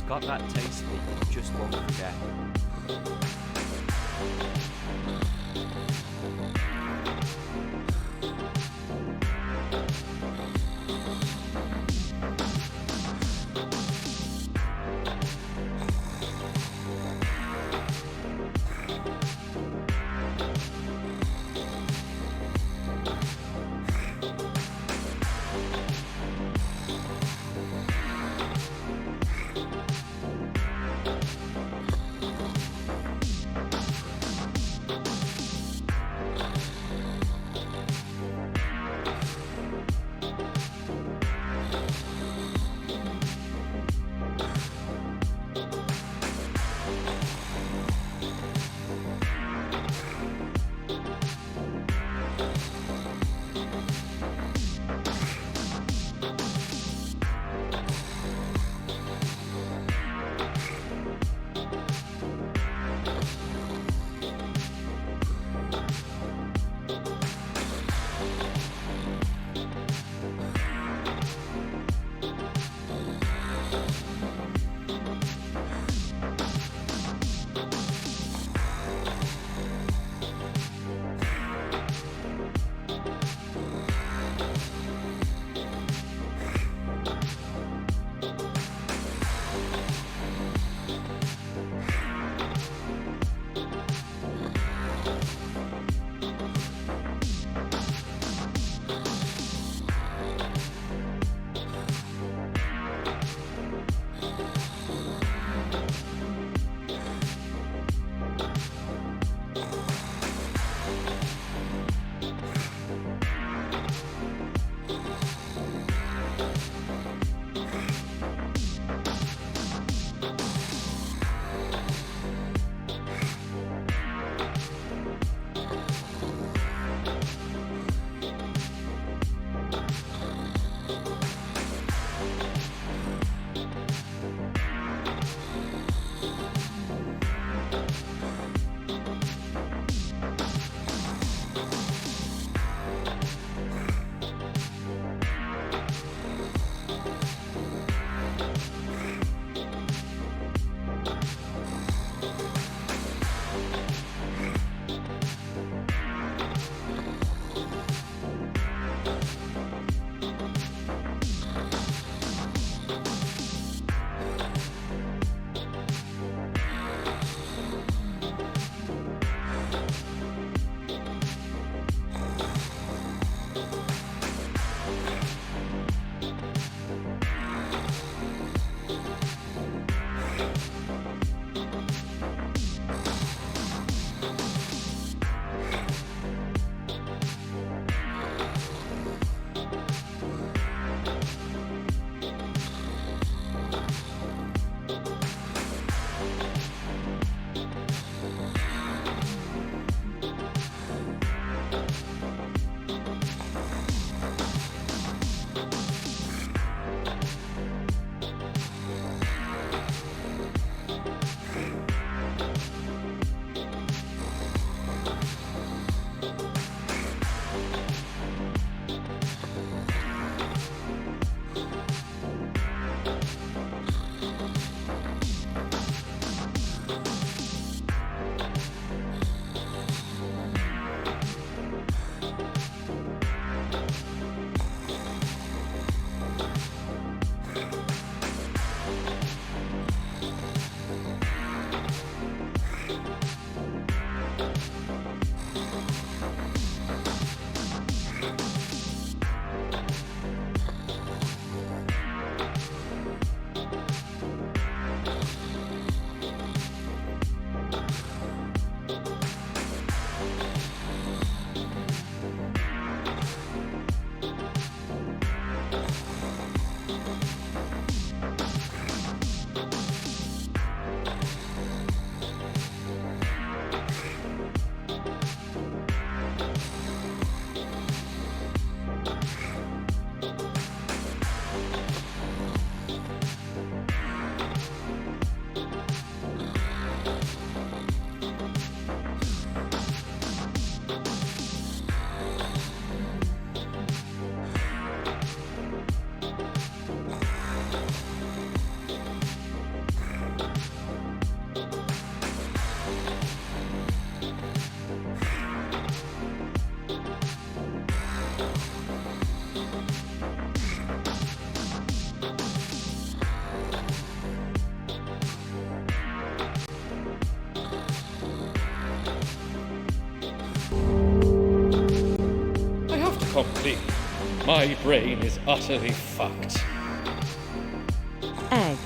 got that taste that you just won't forget. accompli. My brain is utterly fucked. Egg.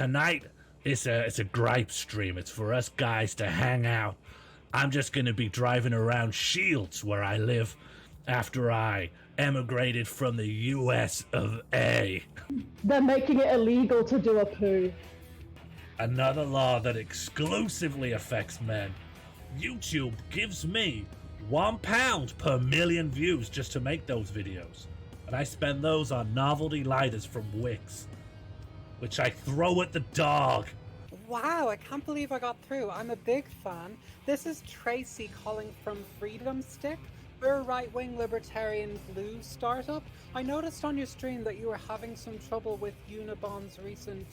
tonight it's a gripe stream. It's for us guys to hang out. I'm just gonna be driving around Shields, where I live, after I emigrated from the US of A. They're making it illegal to do a poo. Another law that exclusively affects men. YouTube gives me £1 per million views just to make those videos. And I spend those on novelty lighters from Wix, which I throw at the dog. Wow, I can't believe I got through. I'm a big fan. This is Tracy calling from Freedom Stick. We're a right-wing libertarian blue startup. I noticed on your stream that you were having some trouble with Unibond's recent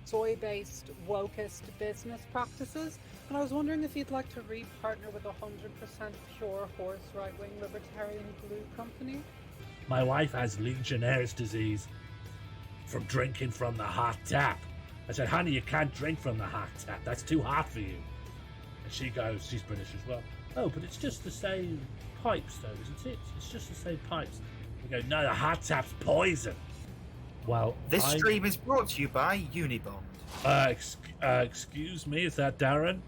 soy-based wokist business practices, and I was wondering if you'd like to re-partner with a 100% pure horse right-wing libertarian blue company? My wife has Legionnaire's disease from drinking from the hot tap. I said, honey, you can't drink from the hot tap. That's too hot for you. And she goes, she's British as well. Oh, but it's just the same pipes, though, isn't it? It's just the same pipes. We go, no, the hot tap's poison. Well, This stream is brought to you by Unibond. Excuse me, is that Darren?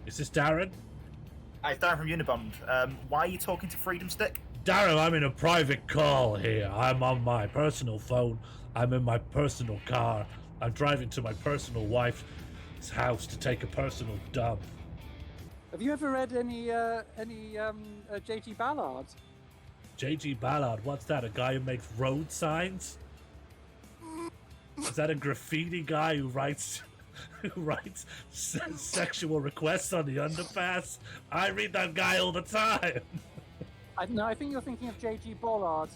Is this Darren? Hi, it's Darren from Unibond. Why are you talking to Freedom Stick? Darren, I'm in a private call here. I'm on my personal phone. I'm in my personal car. I'm driving to my personal wife's house to take a personal dump. Have you ever read any J.G. Ballard? J.G. Ballard, what's that? A guy who makes road signs? Is that a graffiti guy who writes sexual requests on the underpass? I read that guy all the time. No, I think you're thinking of J.G. Ballard.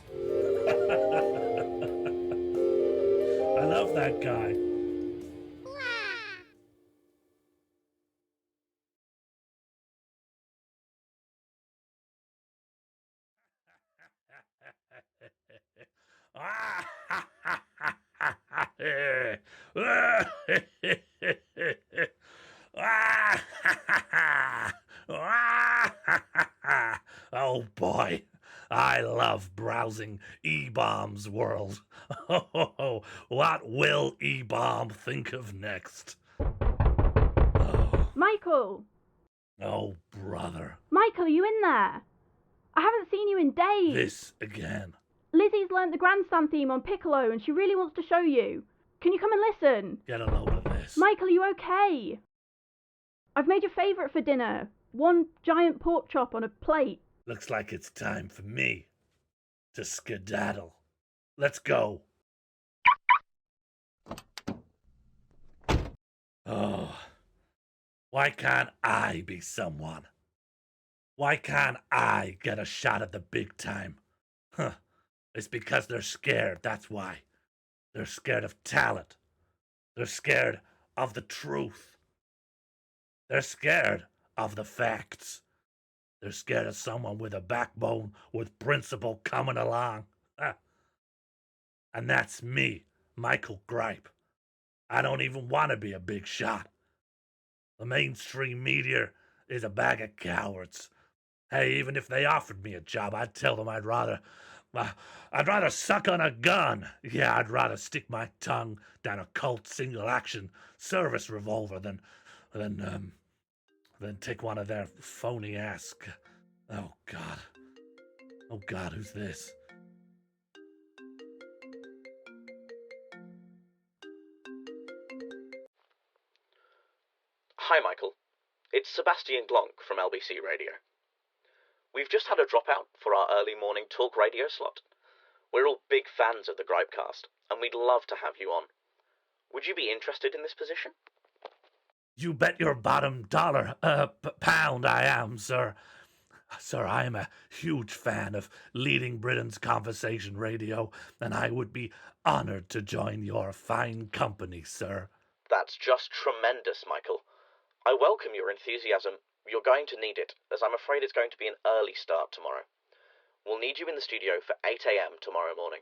I love that guy. Oh boy, I love browsing E-Bomb's world. Oh, what will E-Bomb think of next? Michael! Oh, brother. Michael, are you in there? I haven't seen you in days. This again. Lizzie's learnt the grandstand theme on Piccolo and she really wants to show you. Can you come and listen? Get a load of this. Michael, are you okay? I've made your favourite for dinner. One giant pork chop on a plate. Looks like it's time for me to skedaddle. Let's go. Oh, why can't I be someone? Why can't I get a shot at the big time? Huh. It's because they're scared, that's why. They're scared of talent. They're scared of the truth. They're scared of the facts. They're scared of someone with a backbone, with principle coming along. And that's me, Michael Gripe. I don't even want to be a big shot. The mainstream media is a bag of cowards. Hey, even if they offered me a job, I'd tell them I'd rather suck on a gun. Yeah, I'd rather stick my tongue down a Colt single-action service revolver than take one of their phony ass. Oh God, who's this? Hi, Michael. It's Sebastian Glonk from LBC Radio. We've just had a dropout for our early morning talk radio slot. We're all big fans of the Gripecast, and we'd love to have you on. Would you be interested in this position? You bet your bottom dollar, pound I am, sir. Sir, I am a huge fan of leading Britain's conversation radio, and I would be honored to join your fine company, sir. That's just tremendous, Michael. I welcome your enthusiasm. You're going to need it, as I'm afraid it's going to be an early start tomorrow. We'll need you in the studio for 8 a.m. tomorrow morning.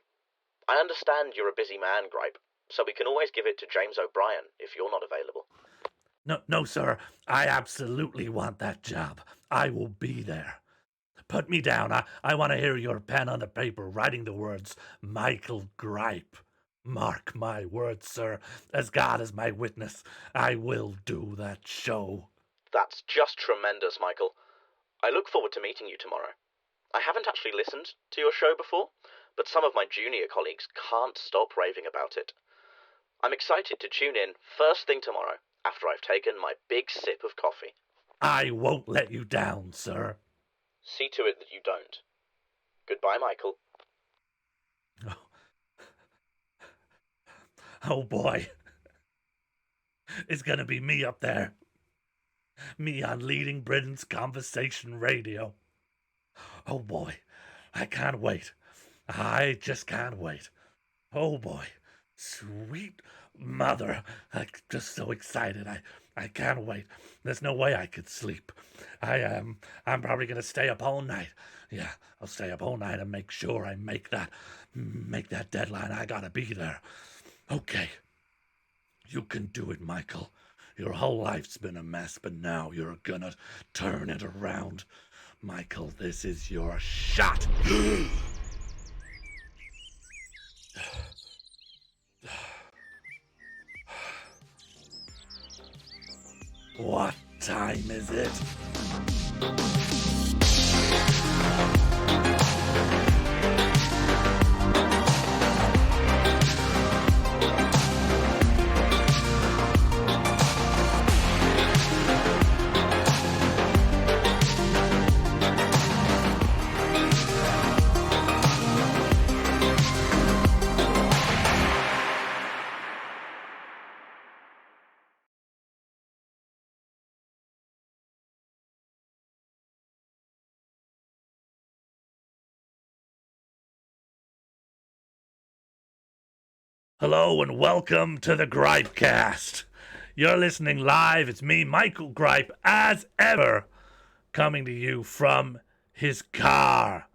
I understand you're a busy man, Gripe, so we can always give it to James O'Brien if you're not available. No, sir. I absolutely want that job. I will be there. Put me down. I want to hear your pen on the paper writing the words Michael Gripe. Mark my words, sir. As God is my witness, I will do that show. That's just tremendous, Michael. I look forward to meeting you tomorrow. I haven't actually listened to your show before, but some of my junior colleagues can't stop raving about it. I'm excited to tune in first thing tomorrow, after I've taken my big sip of coffee. I won't let you down, sir. See to it that you don't. Goodbye, Michael. Oh boy. It's gonna be me up there. Me on Leading Britain's Conversation Radio. Oh boy. I can't wait. I just can't wait. Oh boy. Sweet mother. I'm just so excited. I can't wait. There's no way I could sleep. I'm probably gonna stay up all night. Yeah, I'll stay up all night and make sure I make that deadline. I gotta be there. Okay. You can do it, Michael. Your whole life's been a mess, but now you're gonna turn it around. Michael, this is your shot. What time is it? Hello and welcome to the GRIPECAST. You're listening live. It's me, Michael Gripe, as ever, coming to you from his car.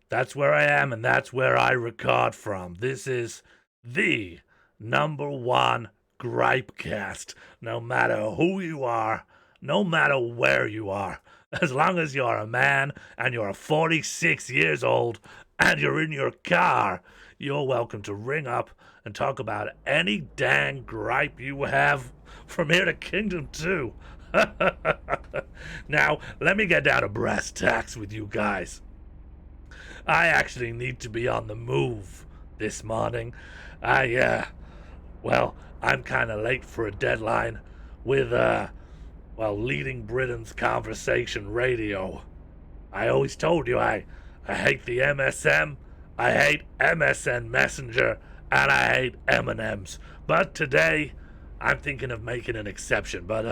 That's where I am, and that's where I record from. This is the #1 GRIPECAST. No matter who you are, no matter where you are, as long as you're a man and you're 46 years old and you're in your car, you're welcome to ring up and talk about any dang gripe you have from here to Kingdom 2. Now, let me get down to brass tacks with you guys. I actually need to be on the move this morning. I'm kind of late for a deadline with, Leading Britain's Conversation Radio. I always told you I hate the MSM, I hate MSN Messenger, and I hate M&Ms. But today, I'm thinking of making an exception. But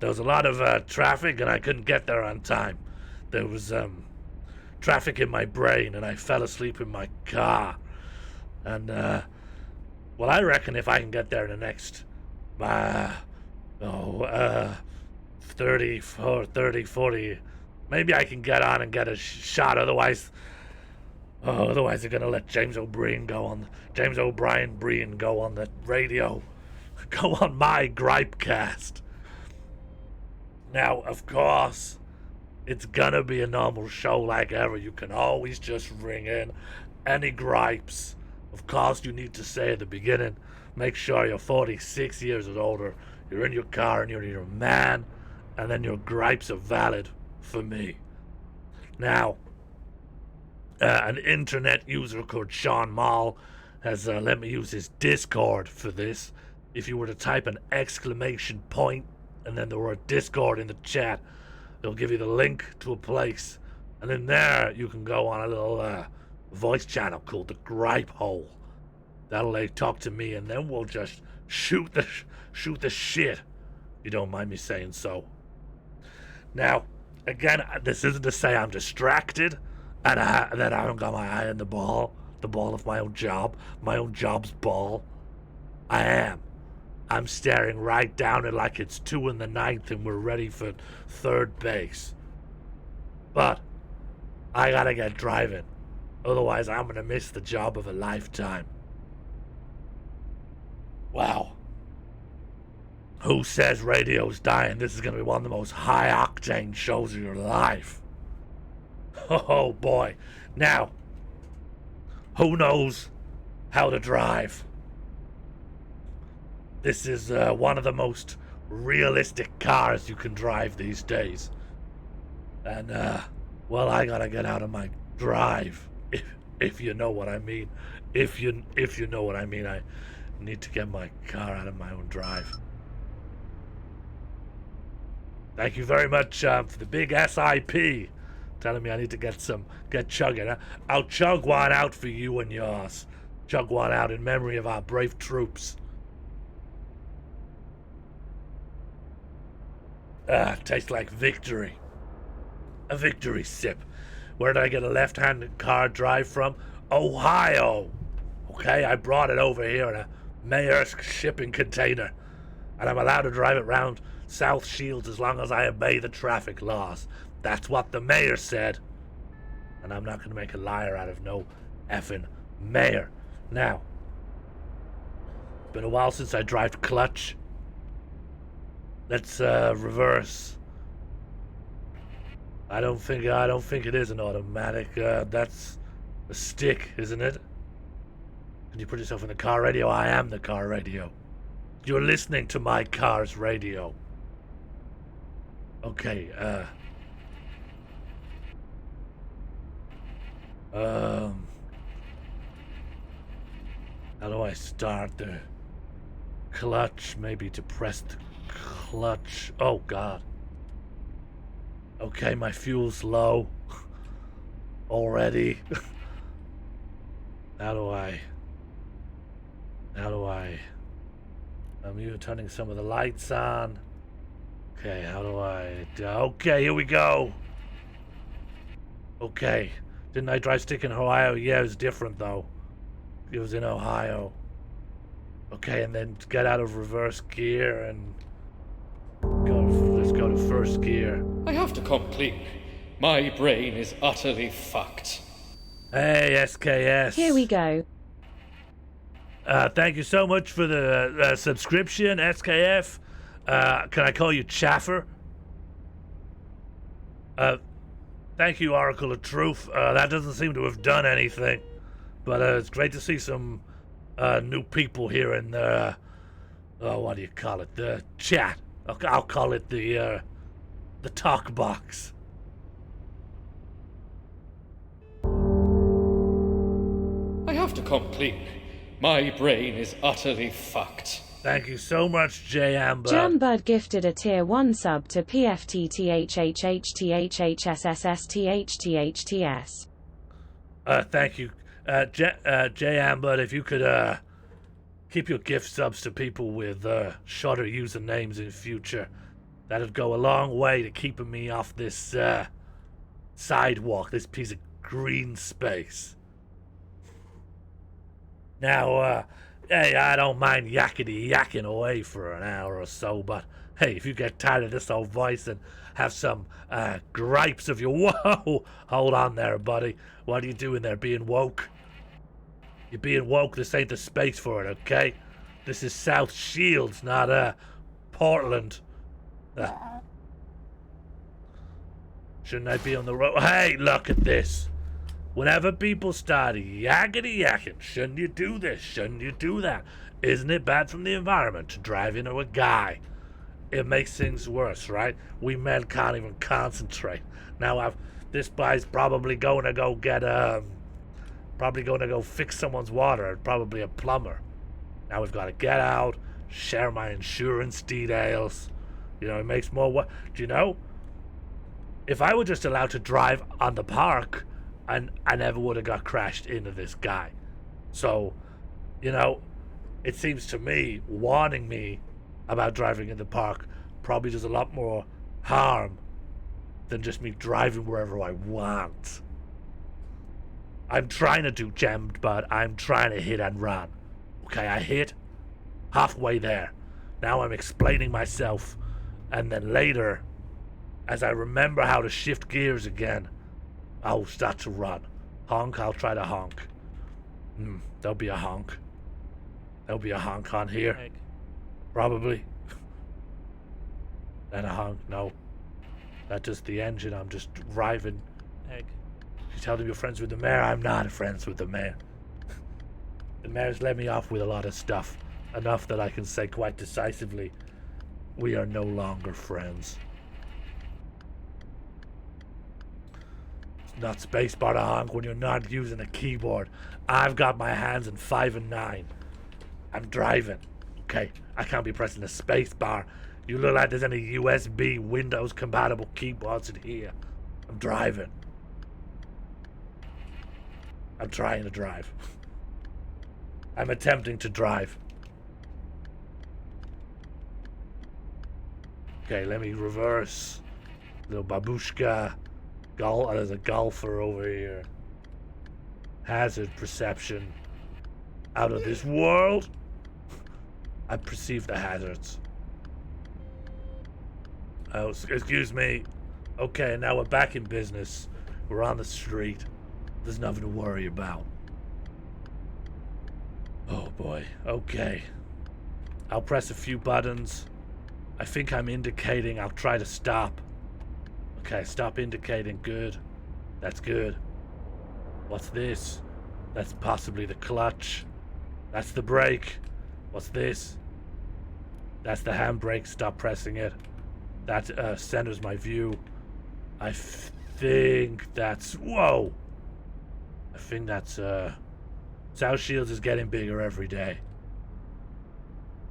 there was a lot of traffic, and I couldn't get there on time. There was traffic in my brain, and I fell asleep in my car. And, I reckon if I can get there in the next, 30, 40, maybe I can get on and get a shot. Otherwise they're gonna let James O'Brien go on the radio, go on my Gripecast. Now, of course, it's gonna be a normal show like ever. You can always just ring in any gripes. Of course, you need to say at the beginning, make sure you're 46 years or older, you're in your car and you're a man, and then your gripes are valid for me. Now, an internet user called Sean Mall has let me use his Discord for this. If you were to type an exclamation point and then the word Discord in the chat, it'll give you the link to a place. And in there, you can go on a little voice channel called the Gripe Hole. That'll talk to me, and then we'll just shoot the shit. If you don't mind me saying so. Now, again, this isn't to say I'm distracted and that I don't got my eye on the ball of my own job, my own job's ball. I am. I'm staring right down it like it's 2 in the 9th and we're ready for third base. But I gotta get driving. Otherwise, I'm gonna miss the job of a lifetime. Wow. Who says radio's dying? This is gonna be one of the most high-octane shows of your life. Oh boy. Now, who knows how to drive? This is one of the most realistic cars you can drive these days. And, well, I gotta get out of my drive, if you know what I mean. If you know what I mean, I need to get my car out of my own drive. Thank you very much for the big SIP. Telling me I need to get chugging. I'll chug one out for you and yours. Chug one out in memory of our brave troops. Tastes like victory. A victory sip. Where did I get a left-handed car drive from? Ohio. Okay, I brought it over here in a Maersk shipping container. And I'm allowed to drive it round South Shields as long as I obey the traffic laws. That's what the mayor said. And I'm not going to make a liar out of no effing mayor. Now, it's been a while since I drive clutch. Let's reverse. I don't think it is an automatic. That's a stick, isn't it? Can you put yourself in the car radio? I am the car radio. You're listening to my car's radio. Okay, how do I start the clutch? Maybe to press the clutch. Oh God. Okay, my fuel's low already. How do I? I'm even turning some of the lights on. Okay, how do I? Okay, here we go. Okay, didn't I drive stick in Ohio? Yeah, it was different though. It was in Ohio. Okay, and then get out of reverse gear and let's go to first gear. I have to come clean. My brain is utterly fucked. Hey, SKS. Here we go. Thank you so much for the subscription, SKF. Can I call you Chaffer? Thank you, Oracle of Truth. That doesn't seem to have done anything. But it's great to see some new people here in the... what do you call it? The chat. I'll call it the talk box. I have to come clean. My brain is utterly fucked. Thank you so much, Jambud. Jambud gifted a tier 1 sub to PFTTHHHTHHSSSTHTHTS. Thank you, Jambud. If you could keep your gift subs to people with shorter usernames in future, that'd go a long way to keeping me off this sidewalk, this piece of green space. Now, hey, I don't mind yakking away for an hour or so, but hey, if you get tired of this old voice and have some gripes of your... Whoa! Hold on there, buddy. What are you doing there, being woke? You're being woke. This ain't the space for it, okay? This is South Shields, not Portland. Shouldn't I be on the road? Hey, look at this. Whenever people start yakking, shouldn't you do this? Shouldn't you do that? Isn't it bad from the environment to drive into a guy? It makes things worse, right? We men can't even concentrate. Now, this guy's probably going to go get fix someone's water, probably a plumber. Now we've got to get out, share my insurance details. You know, it makes more work. Do you know? If I were just allowed to drive on the park, and I never would have got crashed into this guy. So, you know, it seems to me warning me about driving in the park probably does a lot more harm than just me driving wherever I want. I'm trying to do jammed, but I'm trying to hit and run. Okay, I hit halfway there. Now I'm explaining myself, and then later, as I remember how to shift gears again, I'll start to run. Honk, I'll try to honk. There'll be a honk. There'll be a honk on here. Probably. Then a honk. No. That's just the engine. I'm just driving. Egg. You tell them you're friends with the mayor. I'm not friends with the mayor. The mayor's let me off with a lot of stuff. Enough that I can say quite decisively, we are no longer friends. It's not spacebar to honk when you're not using a keyboard. I've got my hands in 5 and 9. I'm driving. Okay, I can't be pressing the spacebar. You look like there's any USB Windows compatible keyboards in here. I'm driving. I'm trying to drive. I'm attempting to drive. Okay, let me reverse. Little babushka. There's a golfer over here. Hazard perception. Out of this world. I perceive the hazards. Oh, excuse me. Okay, now we're back in business. We're on the street. There's nothing to worry about. Oh boy. Okay. I'll press a few buttons. I think I'm indicating. I'll try to stop. Okay, stop indicating. Good. That's good. What's this? That's possibly the clutch. That's the brake. What's this? That's the handbrake. Stop pressing it. That centers my view. I think that's... Whoa! I think that's... South Shields is getting bigger every day.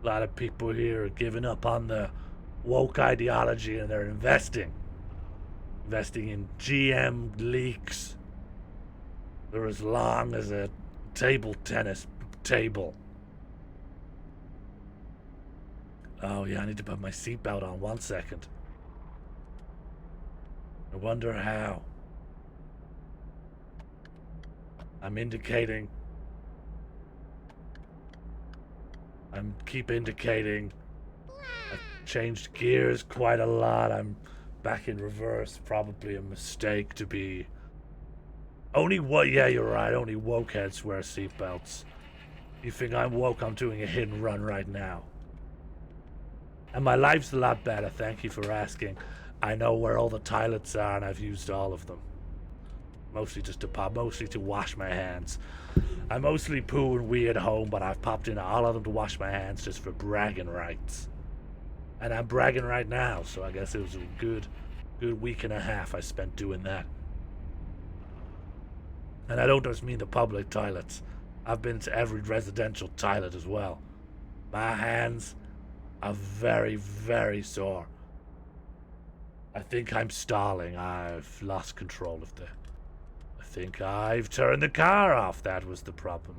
A lot of people here are giving up on the woke ideology and they're investing. Investing in GM leaks. They're as long as a table tennis table. Oh yeah, I need to put my seatbelt on 1 second. I wonder how. I'm indicating. Keep indicating. I've changed gears quite a lot. I'm back in reverse. Probably a mistake to be. Yeah, you're right. Only woke heads wear seatbelts. You think I'm woke? I'm doing a hit and run right now. And my life's a lot better. Thank you for asking. I know where all the toilets are, and I've used all of them. Mostly just to pop, mostly to wash my hands. I mostly poo and wee at home, but I've popped into all of them to wash my hands just for bragging rights. And I'm bragging right now, so I guess it was a good week and a half I spent doing that. And I don't just mean the public toilets. I've been to every residential toilet as well. My hands are very, very sore. I think I'm stalling. I've lost control of I think I've turned the car off. That was the problem.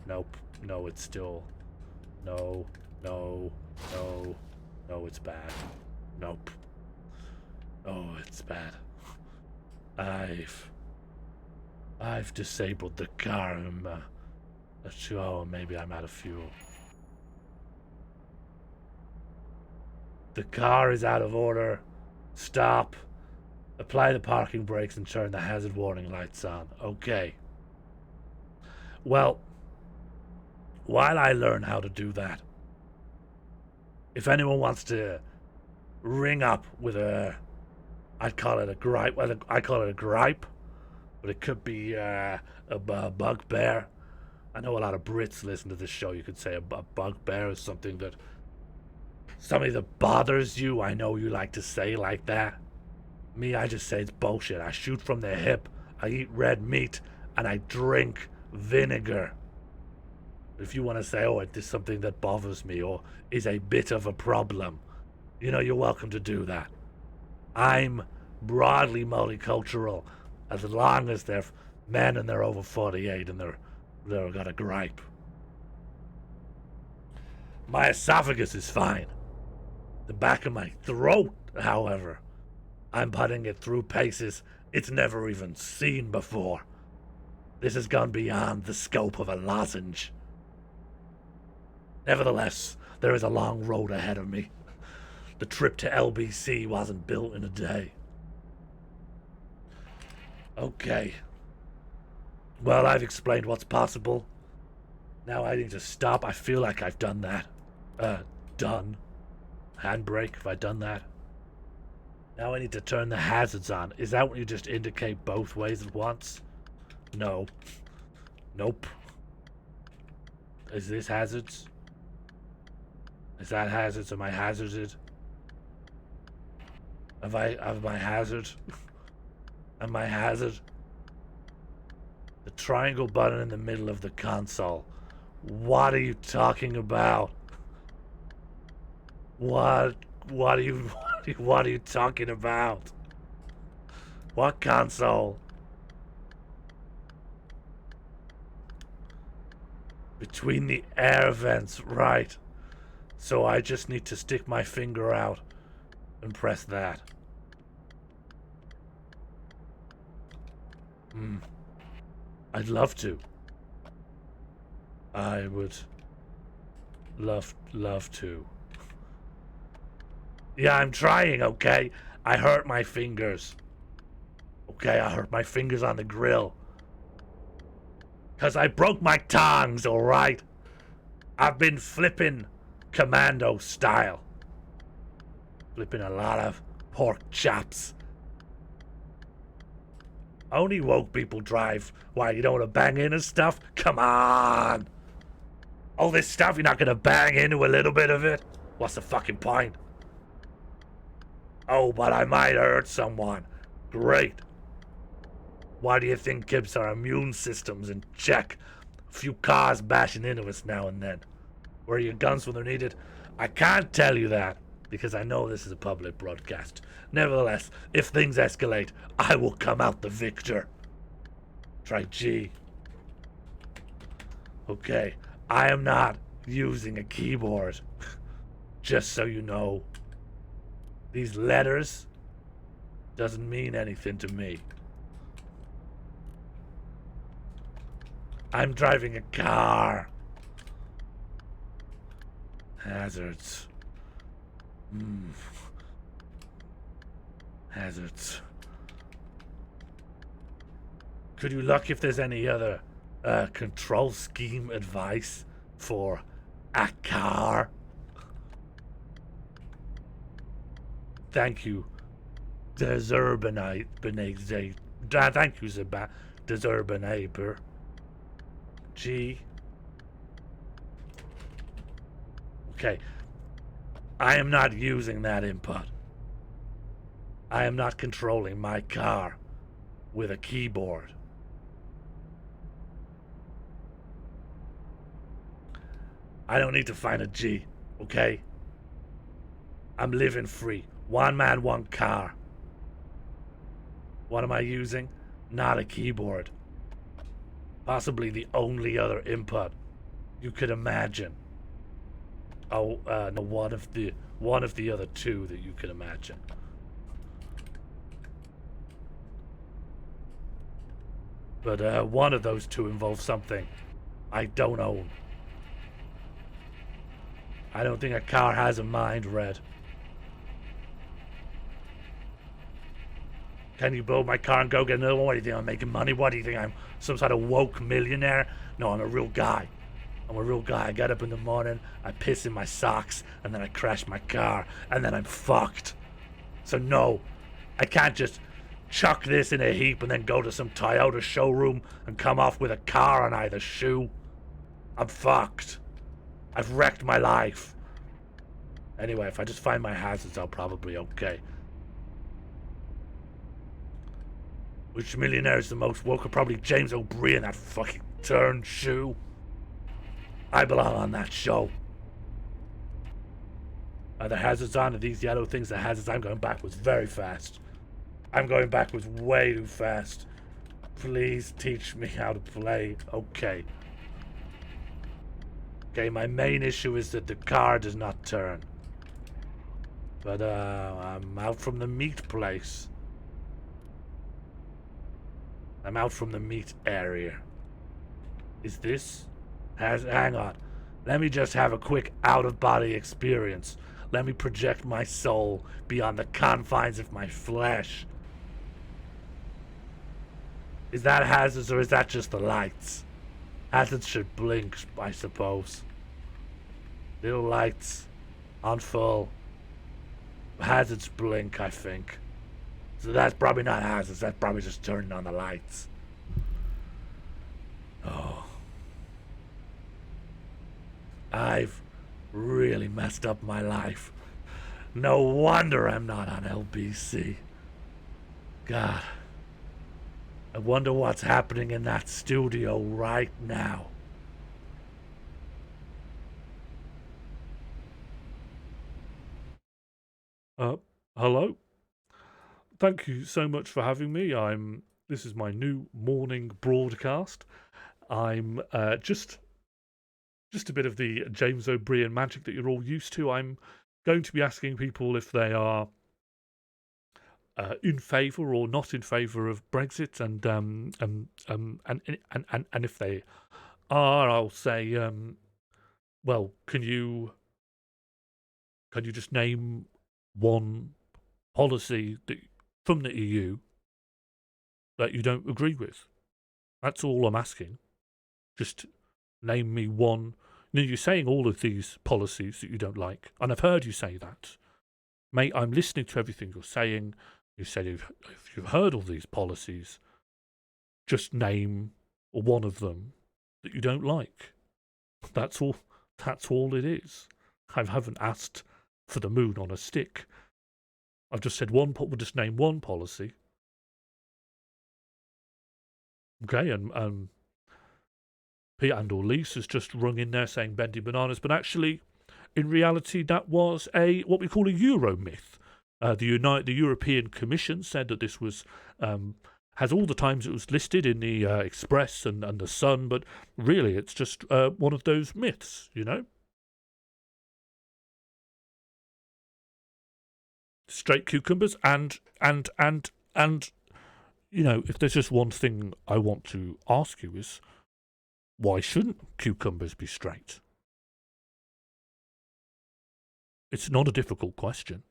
Nope. No, it's still... No, it's bad. Nope. Oh, it's bad. I've disabled the car. Oh, maybe I'm out of fuel. The car is out of order. Stop. Apply the parking brakes and turn the hazard warning lights on. Okay. Well, while I learn how to do that, if anyone wants to ring up with I'd call it a gripe. Well, I call it a gripe, but it could be a bugbear. I know a lot of Brits listen to this show. You could say a bugbear is something that bothers you. I know you like to say like that. Me, I just say it's bullshit. I shoot from the hip, I eat red meat, and I drink vinegar. If you want to say, oh, it is something that bothers me or is a bit of a problem, you're welcome to do that. I'm broadly multicultural as long as they're men and they're over 48 and they're got a gripe. My esophagus is fine. The back of my throat, however, I'm putting it through paces it's never even seen before. This has gone beyond the scope of a lozenge. Nevertheless, there is a long road ahead of me. The trip to LBC wasn't built in a day. Okay. Well, I've explained what's possible. Now I need to stop. I feel like I've done that. Done. Handbrake, have I done that? Now I need to turn the hazards on. Is that when you just indicate both ways at once? No. Nope. Is this hazards? Is that hazards? Am I hazarded? Have I hazard? Am I hazard? The triangle button in the middle of the console. What are you talking about? What are you talking about? What console? Between the air vents, right. So I just need to stick my finger out and press that. I'd love to. I would love to. Yeah, I'm trying, okay? I hurt my fingers. Okay, I hurt my fingers on the grill. 'Cause I broke my tongs, alright? I've been flipping commando style. Flipping a lot of pork chops. Only woke people drive. Why, you don't want to bang in and stuff? Come on! All this stuff, you're not gonna bang into a little bit of it? What's the fucking point? Oh, but I might hurt someone. Great. Why do you think keeps our immune systems in check? A few cars bashing into us now and then. Where are your guns when they're needed? I can't tell you that, because I know this is a public broadcast. Nevertheless, if things escalate, I will come out the victor. Try G. Okay, I am not using a keyboard. Just so you know. These letters doesn't mean anything to me. I'm driving a car. Hazards. Hazards. Could you look if there's any other control scheme advice for a car? Thank you, Deserbanite. Thank you, Deserbanate. G. Okay. I am not using that input. I am not controlling my car with a keyboard. I don't need to find a G, okay? I'm living free. One man, one car. What am I using? Not a keyboard. Possibly the only other input you could imagine. Oh, no, one of the other two that you could imagine. But one of those two involves something I don't own. I don't think a car has a mind, Red. Can you blow my car and go get another one? What do you think I'm making money? What do you think I'm some sort of woke millionaire? No, I'm a real guy. I'm a real guy. I get up in the morning, I piss in my socks, and then I crash my car, and then I'm fucked. So no, I can't just chuck this in a heap and then go to some Toyota showroom and come off with a car on either shoe. I'm fucked. I've wrecked my life. Anyway, if I just find my hazards, I'll probably okay. Which millionaire is the most woke? Probably James O'Brien, that fucking turned shoe. I belong on that show. Are the hazards on? Are these yellow things the hazards? I'm going backwards very fast. I'm going backwards way too fast. Please teach me how to play. Okay. Okay, my main issue is that the car does not turn. But I'm out from the meat place. I'm out from the meat area. Is this? Hang on. Let me just have a quick out-of-body experience. Let me project my soul beyond the confines of my flesh. Is that hazards or is that just the lights? Hazards should blink, I suppose. Little lights on full. Hazards blink, I think. So that's probably not hazardous. That's probably just turning on the lights. Oh. I've really messed up my life. No wonder I'm not on LBC. God. I wonder what's happening in that studio right now. Hello. Thank you so much for having me. This is my new morning broadcast. I'm just a bit of the James O'Brien magic that you're all used to. I'm going to be asking people if they are in favour or not in favour of Brexit, and if they are, I'll say, well, can you just name one policy from the EU that you don't agree with? That's all I'm asking. Just name me one. You're saying all of these policies that you don't like, and I've heard you say that. Mate, I'm listening to everything you're saying. You said if you've heard all these policies, just name one of them that you don't like. That's all it is. I haven't asked for the moon on a stick. I've just said we'll just name one policy. Okay, and Peter and/or Lise has just rung in there saying bendy bananas, but actually, in reality, that was what we call a Euro myth. The European Commission said that this was has all the times it was listed in the Express and the Sun, but really it's just one of those myths, you know. Straight cucumbers and you know, if there's just one thing I want to ask you is, why shouldn't cucumbers be straight? It's not a difficult question.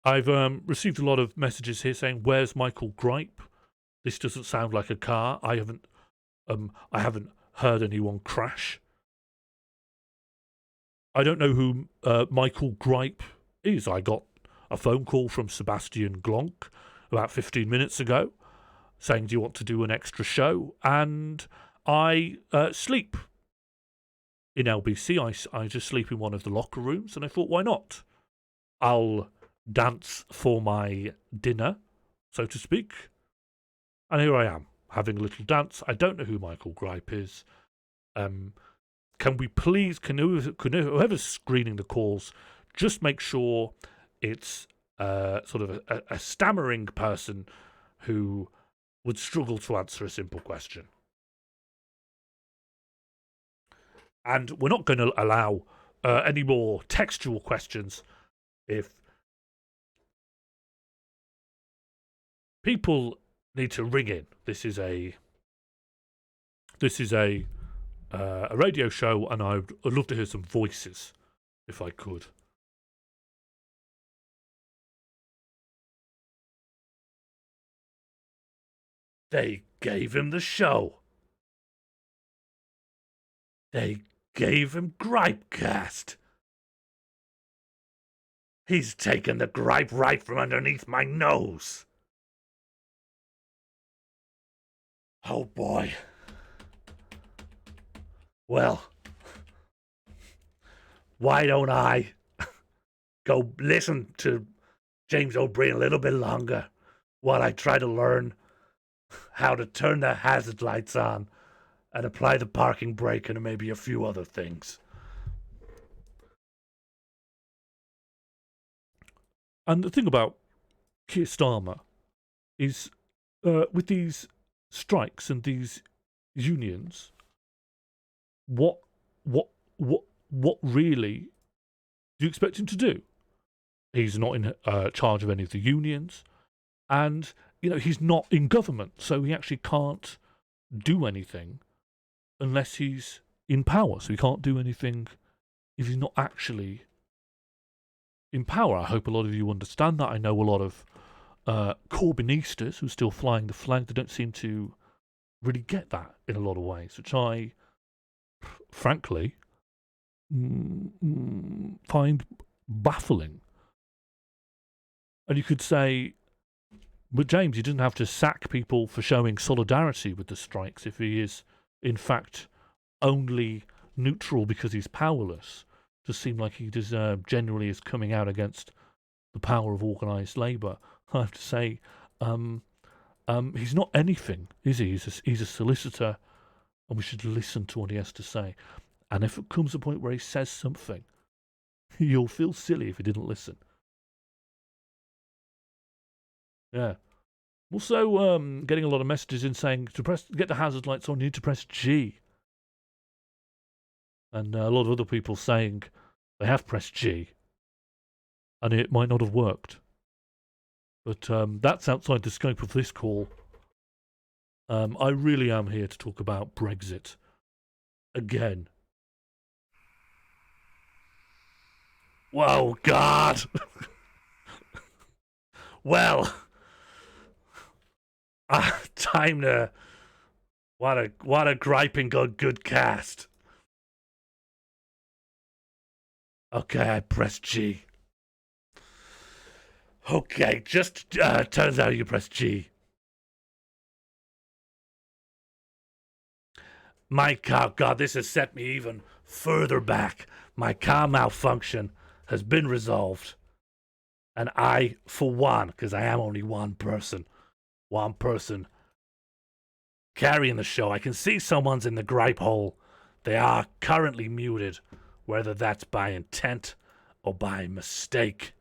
I've received a lot of messages here saying, "Where's Michael Gripe? This doesn't sound like a car." I haven't heard anyone crash. I don't know who Michael Gripe is. I got a phone call from Sebastian Glonk about 15 minutes ago saying, "Do you want to do an extra show?" And I sleep in LBC. I just sleep in one of the locker rooms, and I thought, why not? I'll dance for my dinner, so to speak. And here I am, having a little dance. I don't know who Michael Gripe is. Can we please, can whoever's screening the calls, just make sure it's sort of a stammering person who would struggle to answer a simple question. And we're not going to allow any more textual questions. If people need to ring in, this is a radio show, and I'd love to hear some voices, if I could. They gave him the show. They gave him GripeCast. He's taken the gripe right from underneath my nose. Oh boy. Well, why don't I go listen to James O'Brien a little bit longer while I try to learn how to turn the hazard lights on and apply the parking brake and maybe a few other things. And the thing about Keir Starmer is, with these strikes and these unions, what really do you expect him to do? He's not in charge of any of the unions, and you know he's not in government, so he actually can't do anything unless he's in power. So he can't do anything if he's not actually in power. I hope a lot of you understand that. I know a lot of Corbynistas who are still flying the flag. They don't seem to really get that in a lot of ways, which I, frankly, find baffling. And you could say, but James, he doesn't have to sack people for showing solidarity with the strikes if he is, in fact, only neutral because he's powerless. To seem like he generally is coming out against the power of organised labour. I have to say, he's not anything, is he? He's a solicitor, and we should listen to what he has to say. And if it comes a point where he says something, you'll feel silly if you didn't listen. Yeah. Also, getting a lot of messages in saying to get the hazard lights on, you need to press G. And a lot of other people saying they have pressed G, and it might not have worked. But that's outside the scope of this call. I really am here to talk about Brexit. Again. Whoa, God! Well, time to... What a griping good cast. Okay, I pressed G. Okay, just turns out you pressed G. My car, God, this has set me even further back. My car malfunction has been resolved. And I, for one, because I am only one person carrying the show. I can see someone's in the gripe hole. They are currently muted, whether that's by intent or by mistake.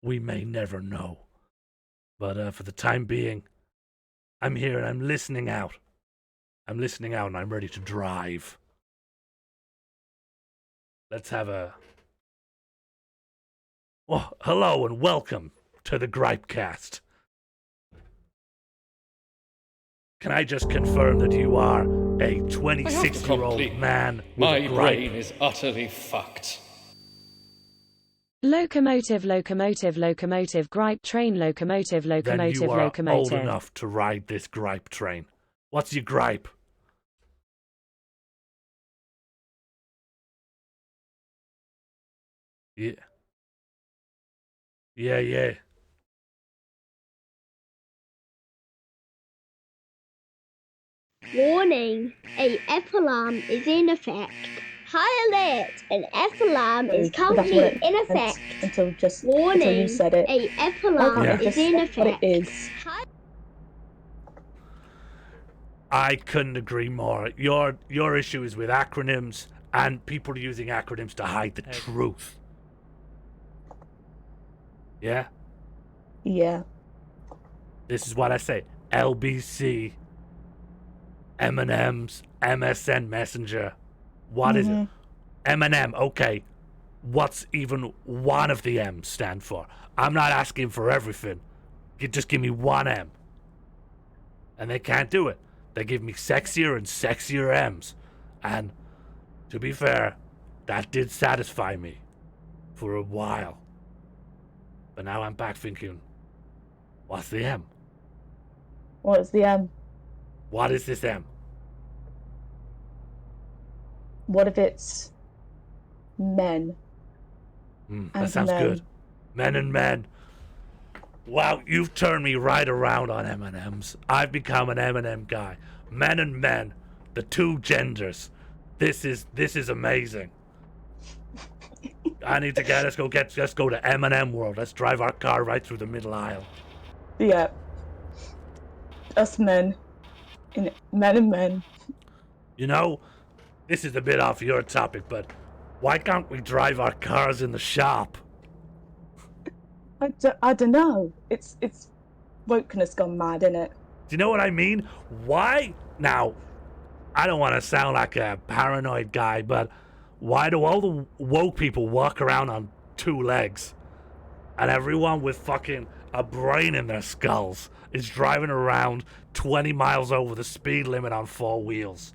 We may never know. But for the time being, I'm here and I'm listening out. I'm listening out and I'm ready to drive. Let's have a... Well, hello and welcome to the GRIPECAST. Can I just confirm that you are a 26-year-old man with My a gripe? brain is utterly fucked. Locomotive, gripe train, Then you are locomotive. old enough to ride this gripe train. What's your gripe? Yeah. Yeah. Warning, a F alarm is in effect. High alert, an F alarm is currently in effect. Until Warning, you said it. a F alarm is in What it effect. is. I couldn't agree more. Your issue is with acronyms and people using acronyms to hide the truth. Yeah? Yeah. This is what I say. LBC, M&M's, MSN Messenger. What is it? M&M, okay. What's even one of the M's stand for? I'm not asking for everything. You just give me one M. And they can't do it. They give me sexier and sexier M's. And, to be fair, that did satisfy me. For a while. But now I'm back thinking, what's the M? What is the M? What is this M? What if it's men? That sounds good. Men and men. Wow, you've turned me right around on M&Ms. I've become an M&M guy. Men and men, the two genders. This is amazing. I need to let's go to M&M World. Let's drive our car right through the middle aisle. Yeah. Us men. Men and men. You know, this is a bit off your topic, but why can't we drive our cars in the shop? I don't know. It's wokeness gone mad, innit? Do you know what I mean? Why? Now, I don't want to sound like a paranoid guy, but why do all the woke people walk around on two legs? And everyone with fucking a brain in their skulls is driving around 20 miles over the speed limit on four wheels.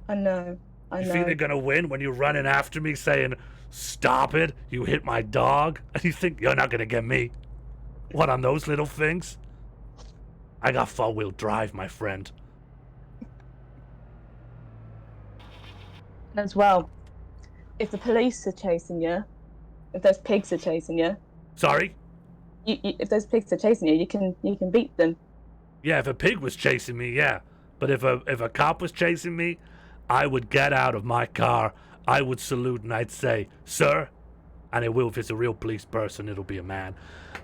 I know. You think they're gonna win when you're running after me saying, "Stop it, you hit my dog," and you think you're not gonna get me? What, on those little things? I got four-wheel drive, my friend. As well, if the police are chasing you, if those pigs are chasing you... Sorry? if those pigs are chasing you, you can beat them. Yeah, if a pig was chasing me, yeah. But if a cop was chasing me, I would get out of my car, I would salute, and I'd say, "Sir," and it will, if it's a real police person, it'll be a man.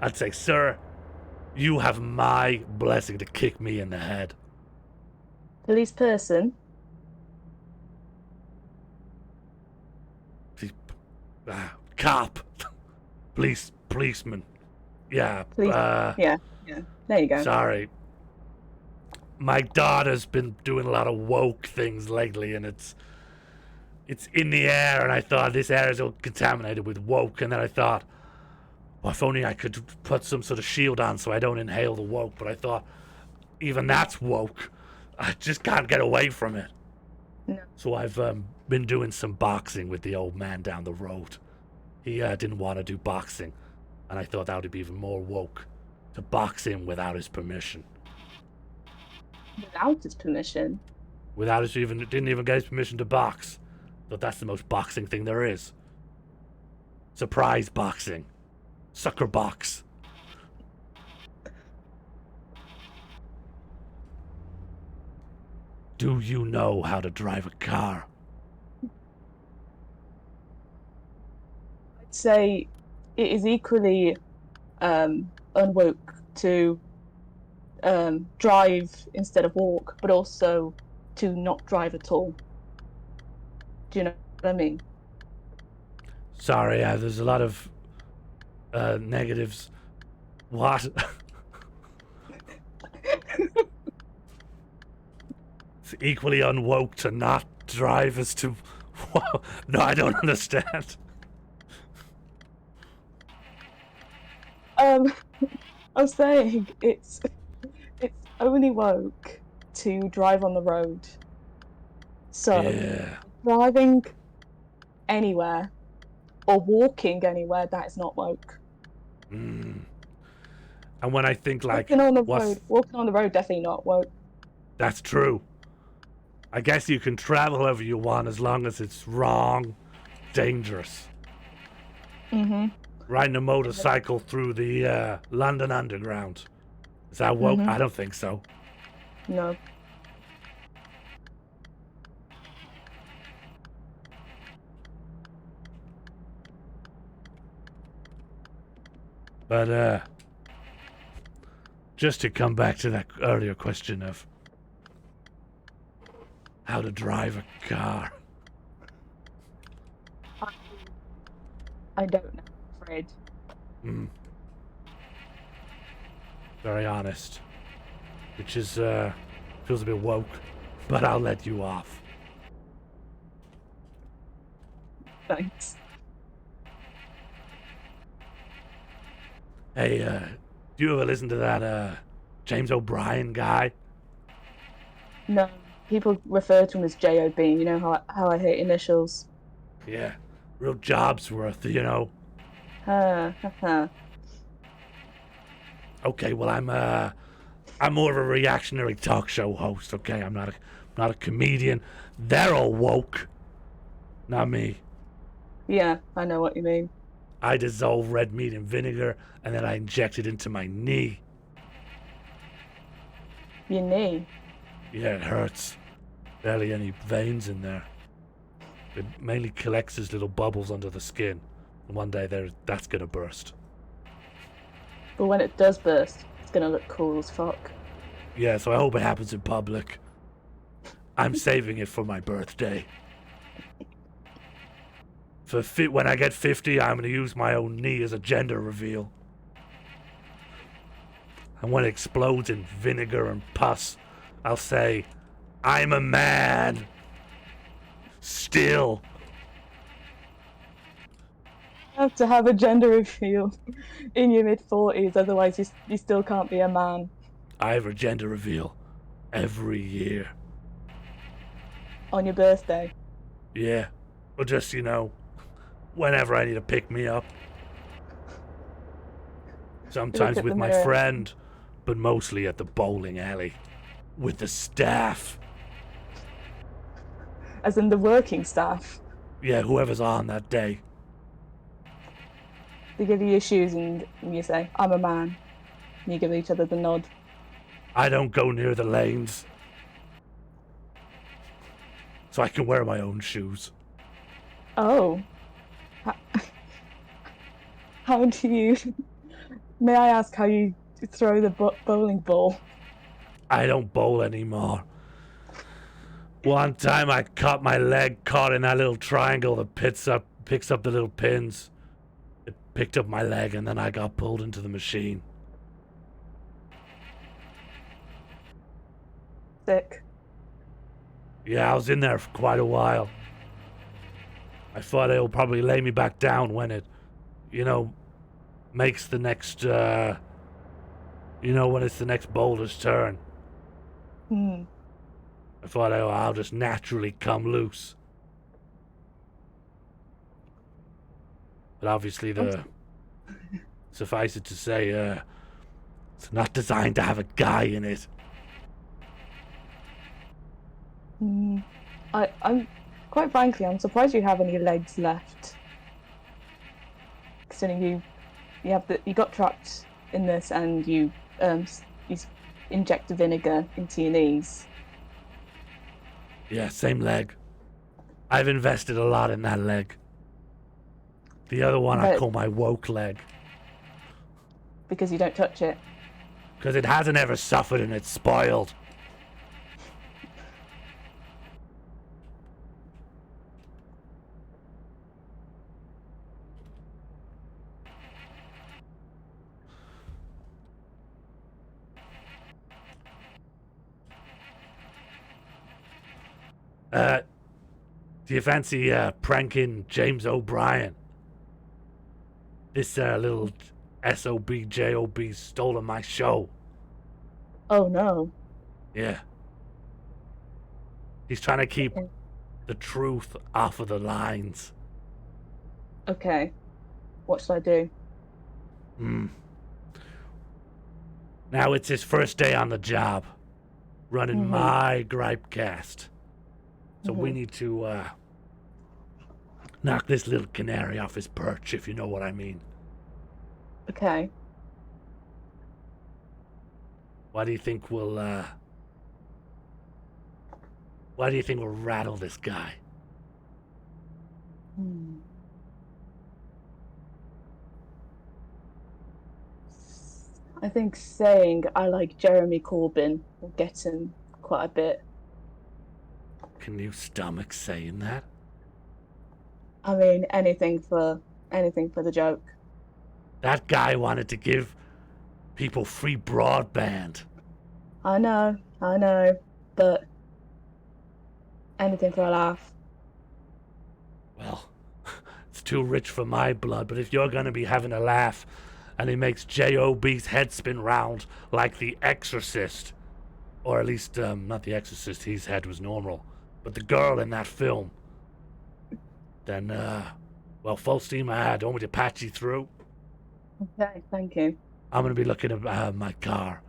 I'd say, "Sir, you have my blessing to kick me in the head." Police person. Cop. Policeman. Yeah. Yeah. There you go. Sorry. My daughter's been doing a lot of woke things lately, and it's in the air, and I thought this air is all contaminated with woke, and then I thought, well, if only I could put some sort of shield on so I don't inhale the woke, but I thought, even that's woke. I just can't get away from it. No. So I've been doing some boxing with the old man down the road. He didn't want to do boxing, and I thought that would be even more woke, to box him without his permission. Without his permission? Didn't even get his permission to box. But that's the most boxing thing there is. Surprise boxing. Sucker box. Do you know how to drive a car? I'd say it is equally unwoke to drive instead of walk, but also to not drive at all. Do you know what I mean? Sorry, there's a lot of negatives. What? It's equally unwoke to not drive as to... No, I don't understand. I'm saying it's only woke to drive on the road. So Yeah. driving anywhere or walking anywhere, that is not woke. And when I think like walking on the road definitely not woke. That's true. I guess you can travel however you want as long as it's wrong, dangerous. Riding a motorcycle through the London Underground. Is that woke? I don't think so. No. But just to come back to that earlier question of how to drive a car. I don't know, Fred. Very honest. Which is, feels a bit woke, but I'll let you off. Thanks. Hey, do you ever listen to that, James O'Brien guy? No, people refer to him as J.O.B. You know how I hate initials. Yeah, real job's worth, you know. Okay, well, I'm more of a reactionary talk show host, okay? I'm not a comedian. They're all woke. Not me. Yeah, I know what you mean. I dissolve red meat in vinegar, and then I inject it into my knee. Your knee? Yeah, it hurts. Barely any veins in there. It mainly collects as little bubbles under the skin. And one day that's gonna burst. But when it does burst, it's gonna look cool as fuck. Yeah, so I hope it happens in public. I'm saving it for my birthday. When I get 50, I'm gonna use my own knee as a gender reveal. And when it explodes in vinegar and pus, I'll say, I'm a man. Still. You have to have a gender reveal in your mid-40s, otherwise you still can't be a man. I have a gender reveal every year. On your birthday? Yeah. Or just, whenever I need to pick me up. Sometimes with my friend, but mostly at the bowling alley. With the staff. As in the working staff? Yeah, whoever's on that day. They give you your shoes and you say, I'm a man. And you give each other the nod. I don't go near the lanes. So I can wear my own shoes. Oh. How do you... May I ask how you throw the bowling ball? I don't bowl anymore. One time I caught my leg caught in that little triangle that picks up the little pins. It picked up my leg and then I got pulled into the machine. Sick. Yeah, I was in there for quite a while. I thought they'll probably lay me back down when it, makes the next, when it's the next bowler's turn. Hmm. I thought I'll just naturally come loose. But obviously suffice it to say, it's not designed to have a guy in it. I'm quite frankly, I'm surprised you have any legs left. Considering you got trapped in this and you inject the vinegar into your knees. Yeah, same leg. I've invested a lot in that leg. The other one I call my woke leg. Because you don't touch it. Because it hasn't ever suffered and it's spoiled. Do you fancy pranking James O'Brien? This little SOB JOB stolen my show. Oh no. Yeah. He's trying to keep the truth off of the lines. Okay. What should I do? Now it's his first day on the job, running my Gripe-Cast. So we need to knock this little canary off his perch, if you know what I mean. Okay. Why do you think we'll rattle this guy? I think saying I like Jeremy Corbyn will get him quite a bit. Can you stomach saying that? I mean, anything for the joke. That guy wanted to give people free broadband. I know, but anything for a laugh. Well, it's too rich for my blood, but if you're gonna be having a laugh and he makes J.O.B.'s head spin round like the Exorcist, or at least, not the Exorcist, his head was normal, but the girl in that film, then, full steam ahead. Want me to patch you through? Okay, thank you. I'm going to be looking at my car.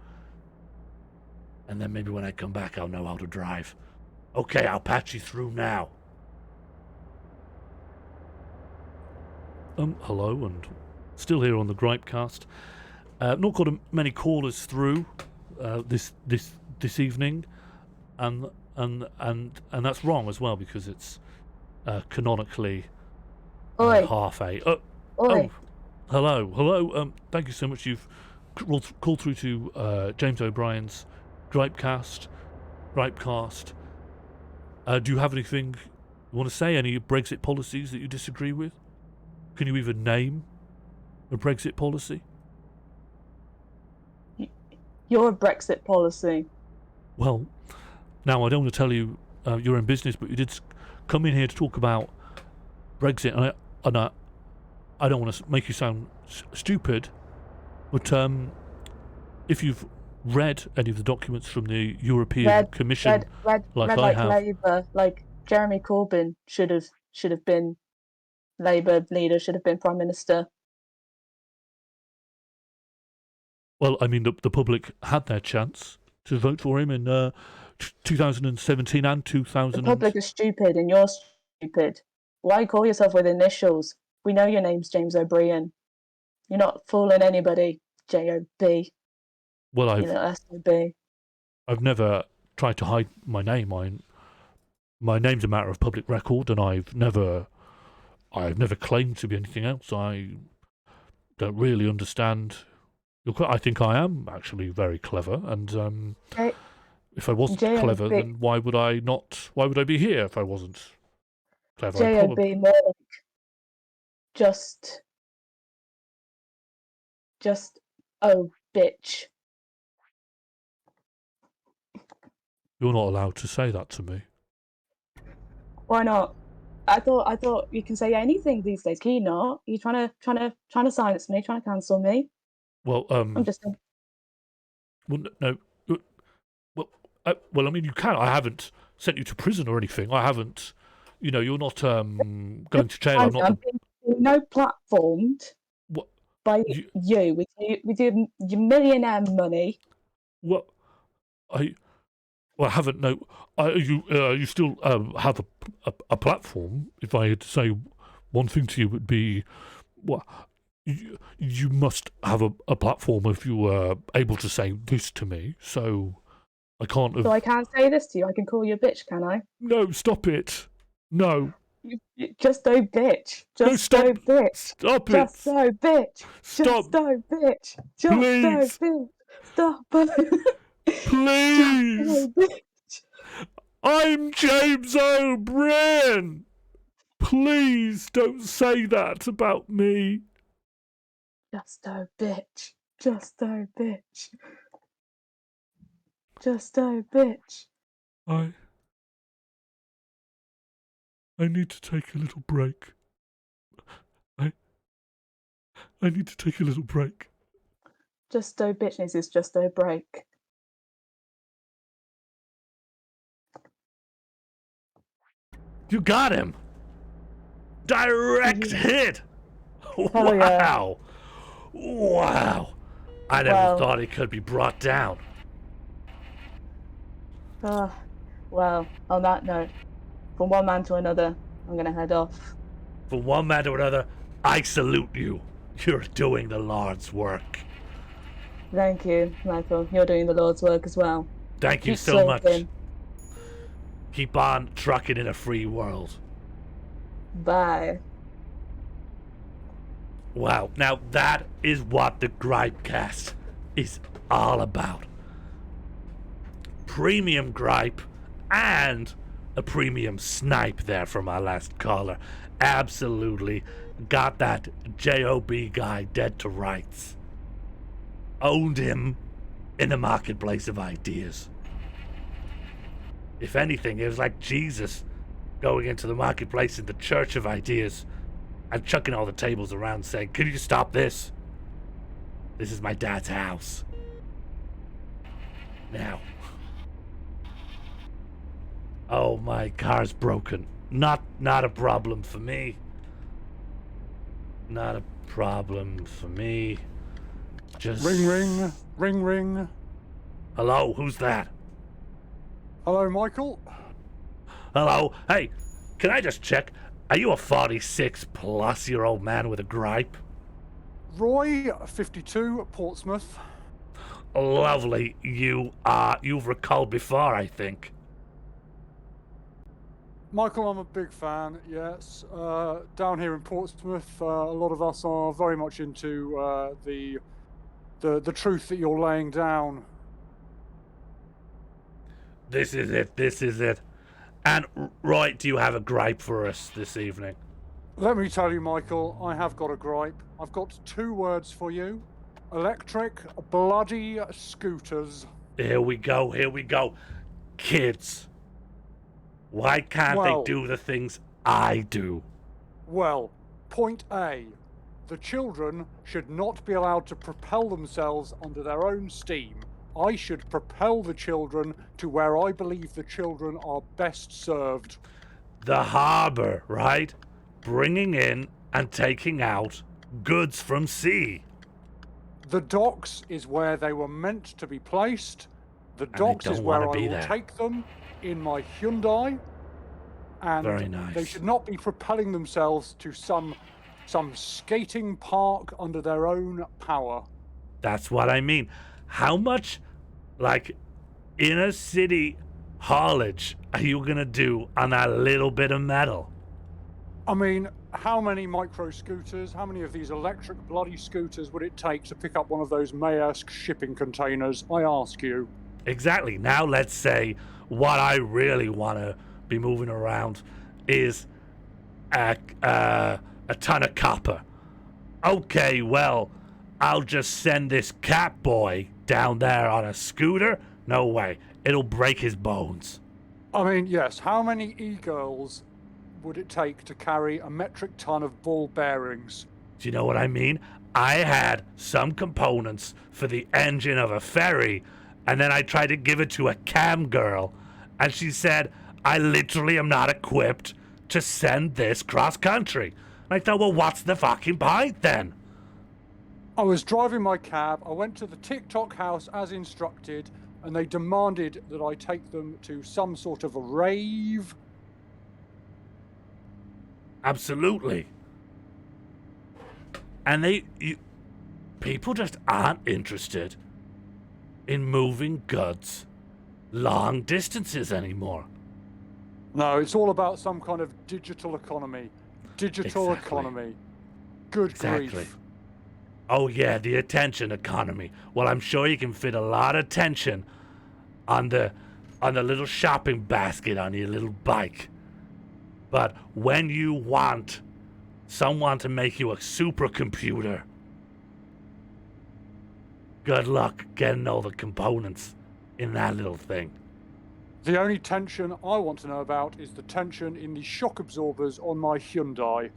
And then maybe when I come back, I'll know how to drive. Okay, I'll patch you through now. Hello, and still here on the Gripecast. Not got many callers through this evening, and that's wrong as well because it's canonically half eight. Oh, hello. Thank you so much. You've called through to James O'Brien's Gripecast. Do you have anything you want to say? Any Brexit policies that you disagree with? Can you even name a Brexit policy? Your Brexit policy. Well, now I don't want to tell you your own business, but you did come in here to talk about Brexit, and I don't want to make you sound stupid, but if you've read any of the documents from the European Commission, like I have, Labour, like Jeremy Corbyn should have been Labour leader, should have been Prime Minister. Well, I mean, the public had their chance to vote for him in 2017 and 2000. The public is stupid, and you're stupid. Why call yourself with initials? We know your name's James O'Brien. You're not fooling anybody, J-O-B. Well, You know, S-O-B. I've never tried to hide my name. My name's a matter of public record, and I've never claimed to be anything else. I don't really understand. I think I am actually very clever, and if I wasn't clever, then why would I not? Why would I be here if I wasn't clever? J-O-B, more like just, oh, bitch. You're not allowed to say that to me. Why not? I thought you can say anything these days. Can you not? Are you trying to silence me? Trying to cancel me? Well, I'm just. Well, no. Well, I mean, you can. I haven't sent you to prison or anything. I haven't. You know, you're not going to jail. I'm not. No platformed. What? By you with your millionaire money. What? I haven't. No. You still have a platform. If I had to say one thing to you, it would be, well, you must have a platform if you were able to say this to me. So I can't. So I can't say this to you. I can call you a bitch, can I? No, stop it. No. Just oh bitch. Just no, stop. Oh bitch. Stop it. Just oh bitch. Stop. Just oh bitch. Just Please. oh bitch. Stop it. Please. Just oh bitch. I'm James O'Brien. Please don't say that about me. Just oh bitch. Just oh bitch. Just oh bitch. I need to take a little break. I need to take a little break. Just oh bitchness is just oh break. You got him. Direct hit. Hell yeah. Wow. I never thought he could be brought down. Well, on that note, from one man to another, I'm gonna head off. From one man to another, I salute you. You're doing the Lord's work. Thank you, Michael. You're doing the Lord's work as well. Thank you so much. Keep on trucking in a free world. Bye. Wow, now that is what the GRIPECAST is all about. Premium gripe and a premium snipe there from our last caller. Absolutely got that J.O.B. guy dead to rights. Owned him in the marketplace of ideas. If anything, it was like Jesus going into the marketplace in the church of ideas and chucking all the tables around saying, "Can you stop this? This is my dad's house." Now. Oh, my car's broken. Not a problem for me. Not a problem for me. Just... Ring, ring. Ring, ring. Hello, who's that? Hello, Michael. Hello. Hey, can I just check? Are you a 46-plus-year-old man with a gripe? Roy, 52, Portsmouth. Lovely. You've recalled before, I think. Michael, I'm a big fan, yes. Down here in Portsmouth, a lot of us are very much into the truth that you're laying down. This is it. And, Roy, do you have a gripe for us this evening? Let me tell you, Michael, I have got a gripe. I've got 2 words for you. Electric bloody scooters. Here we go. Kids. Why can't they do the things I do? Well, point A. The children should not be allowed to propel themselves under their own steam. I should propel the children to where I believe the children are best served. The harbour, right? Bringing in and taking out goods from sea. The docks is where they were meant to be placed. The docks is where I will take them in my Hyundai. And very nice. They should not be propelling themselves to some some skating park under their own power. That's what I mean. How much, like, inner city haulage are you gonna do on that little bit of metal? I mean, how many micro scooters, how many of these electric bloody scooters would it take to pick up one of those Maersk shipping containers? I ask you. Exactly. Now let's say what I really want to be moving around is a ton of copper. Okay, well, I'll just send this cat boy down there on a scooter? No way. It'll break his bones. I mean, yes, how many e-girls would it take to carry a metric ton of ball bearings? Do you know what I mean? I had some components for the engine of a ferry, and then I tried to give it to a cam girl, and she said, I literally am not equipped to send this cross country. I thought, well, what's the fucking point then? I was driving my cab, I went to the TikTok house as instructed, and they demanded that I take them to some sort of a rave. Absolutely. And people just aren't interested in moving goods long distances anymore. No, it's all about some kind of digital economy. Digital economy. Good grief. Oh yeah, the attention economy. Well, I'm sure you can fit a lot of tension on the little shopping basket on your little bike. But when you want someone to make you a supercomputer, good luck getting all the components in that little thing. The only tension I want to know about is the tension in the shock absorbers on my Hyundai.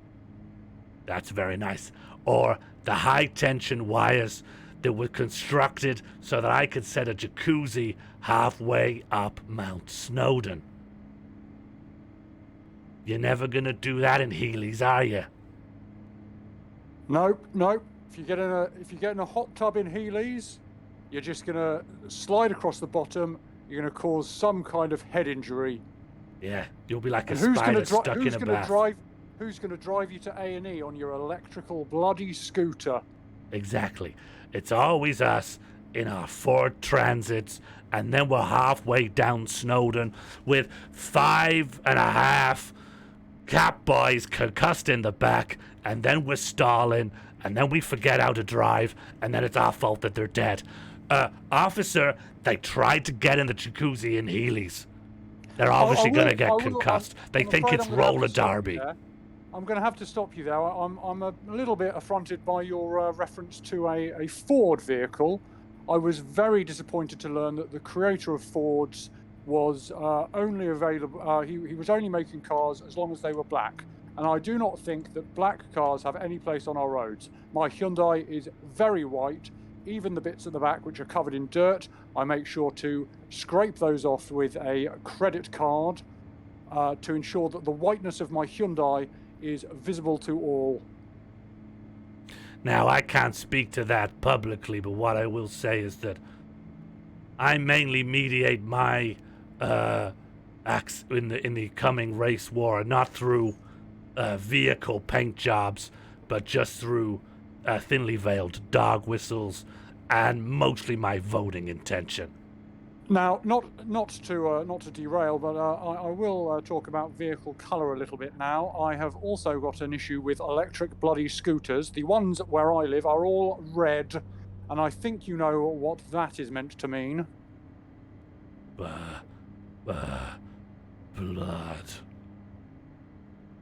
That's very nice. Or the high tension wires that were constructed so that I could set a jacuzzi halfway up Mount Snowdon. You're never gonna do that in Heelys, are you? Nope. If you get in a hot tub in Heelys, you're just gonna slide across the bottom. You're gonna cause some kind of head injury. Yeah, you'll be like a spider stuck in a bath. Who's gonna drive you to A&E on your electrical bloody scooter? Exactly. It's always us in our Ford Transits, and then we're halfway down Snowdon with 5.5 cat boys concussed in the back, and then we're stalling, and then we forget how to drive, and then it's our fault that they're dead. Officer, they tried to get in the jacuzzi in Heelys. They're obviously going to get concussed. They think it's roller derby. I'm going to have to stop you there. I'm a little bit affronted by your reference to a Ford vehicle. I was very disappointed to learn that the creator of Fords was only available. He was only making cars as long as they were black. And I do not think that black cars have any place on our roads. My Hyundai is very white. Even the bits at the back which are covered in dirt, I make sure to scrape those off with a credit card to ensure that the whiteness of my Hyundai is visible to all. Now, I can't speak to that publicly, but what I will say is that I mainly mediate my acts in the coming race war, not through vehicle paint jobs, but just through thinly veiled dog whistles and mostly my voting intention. Now, not to derail, but I will talk about vehicle colour a little bit now. I have also got an issue with electric bloody scooters. The ones where I live are all red, and I think you know what that is meant to mean. Blood.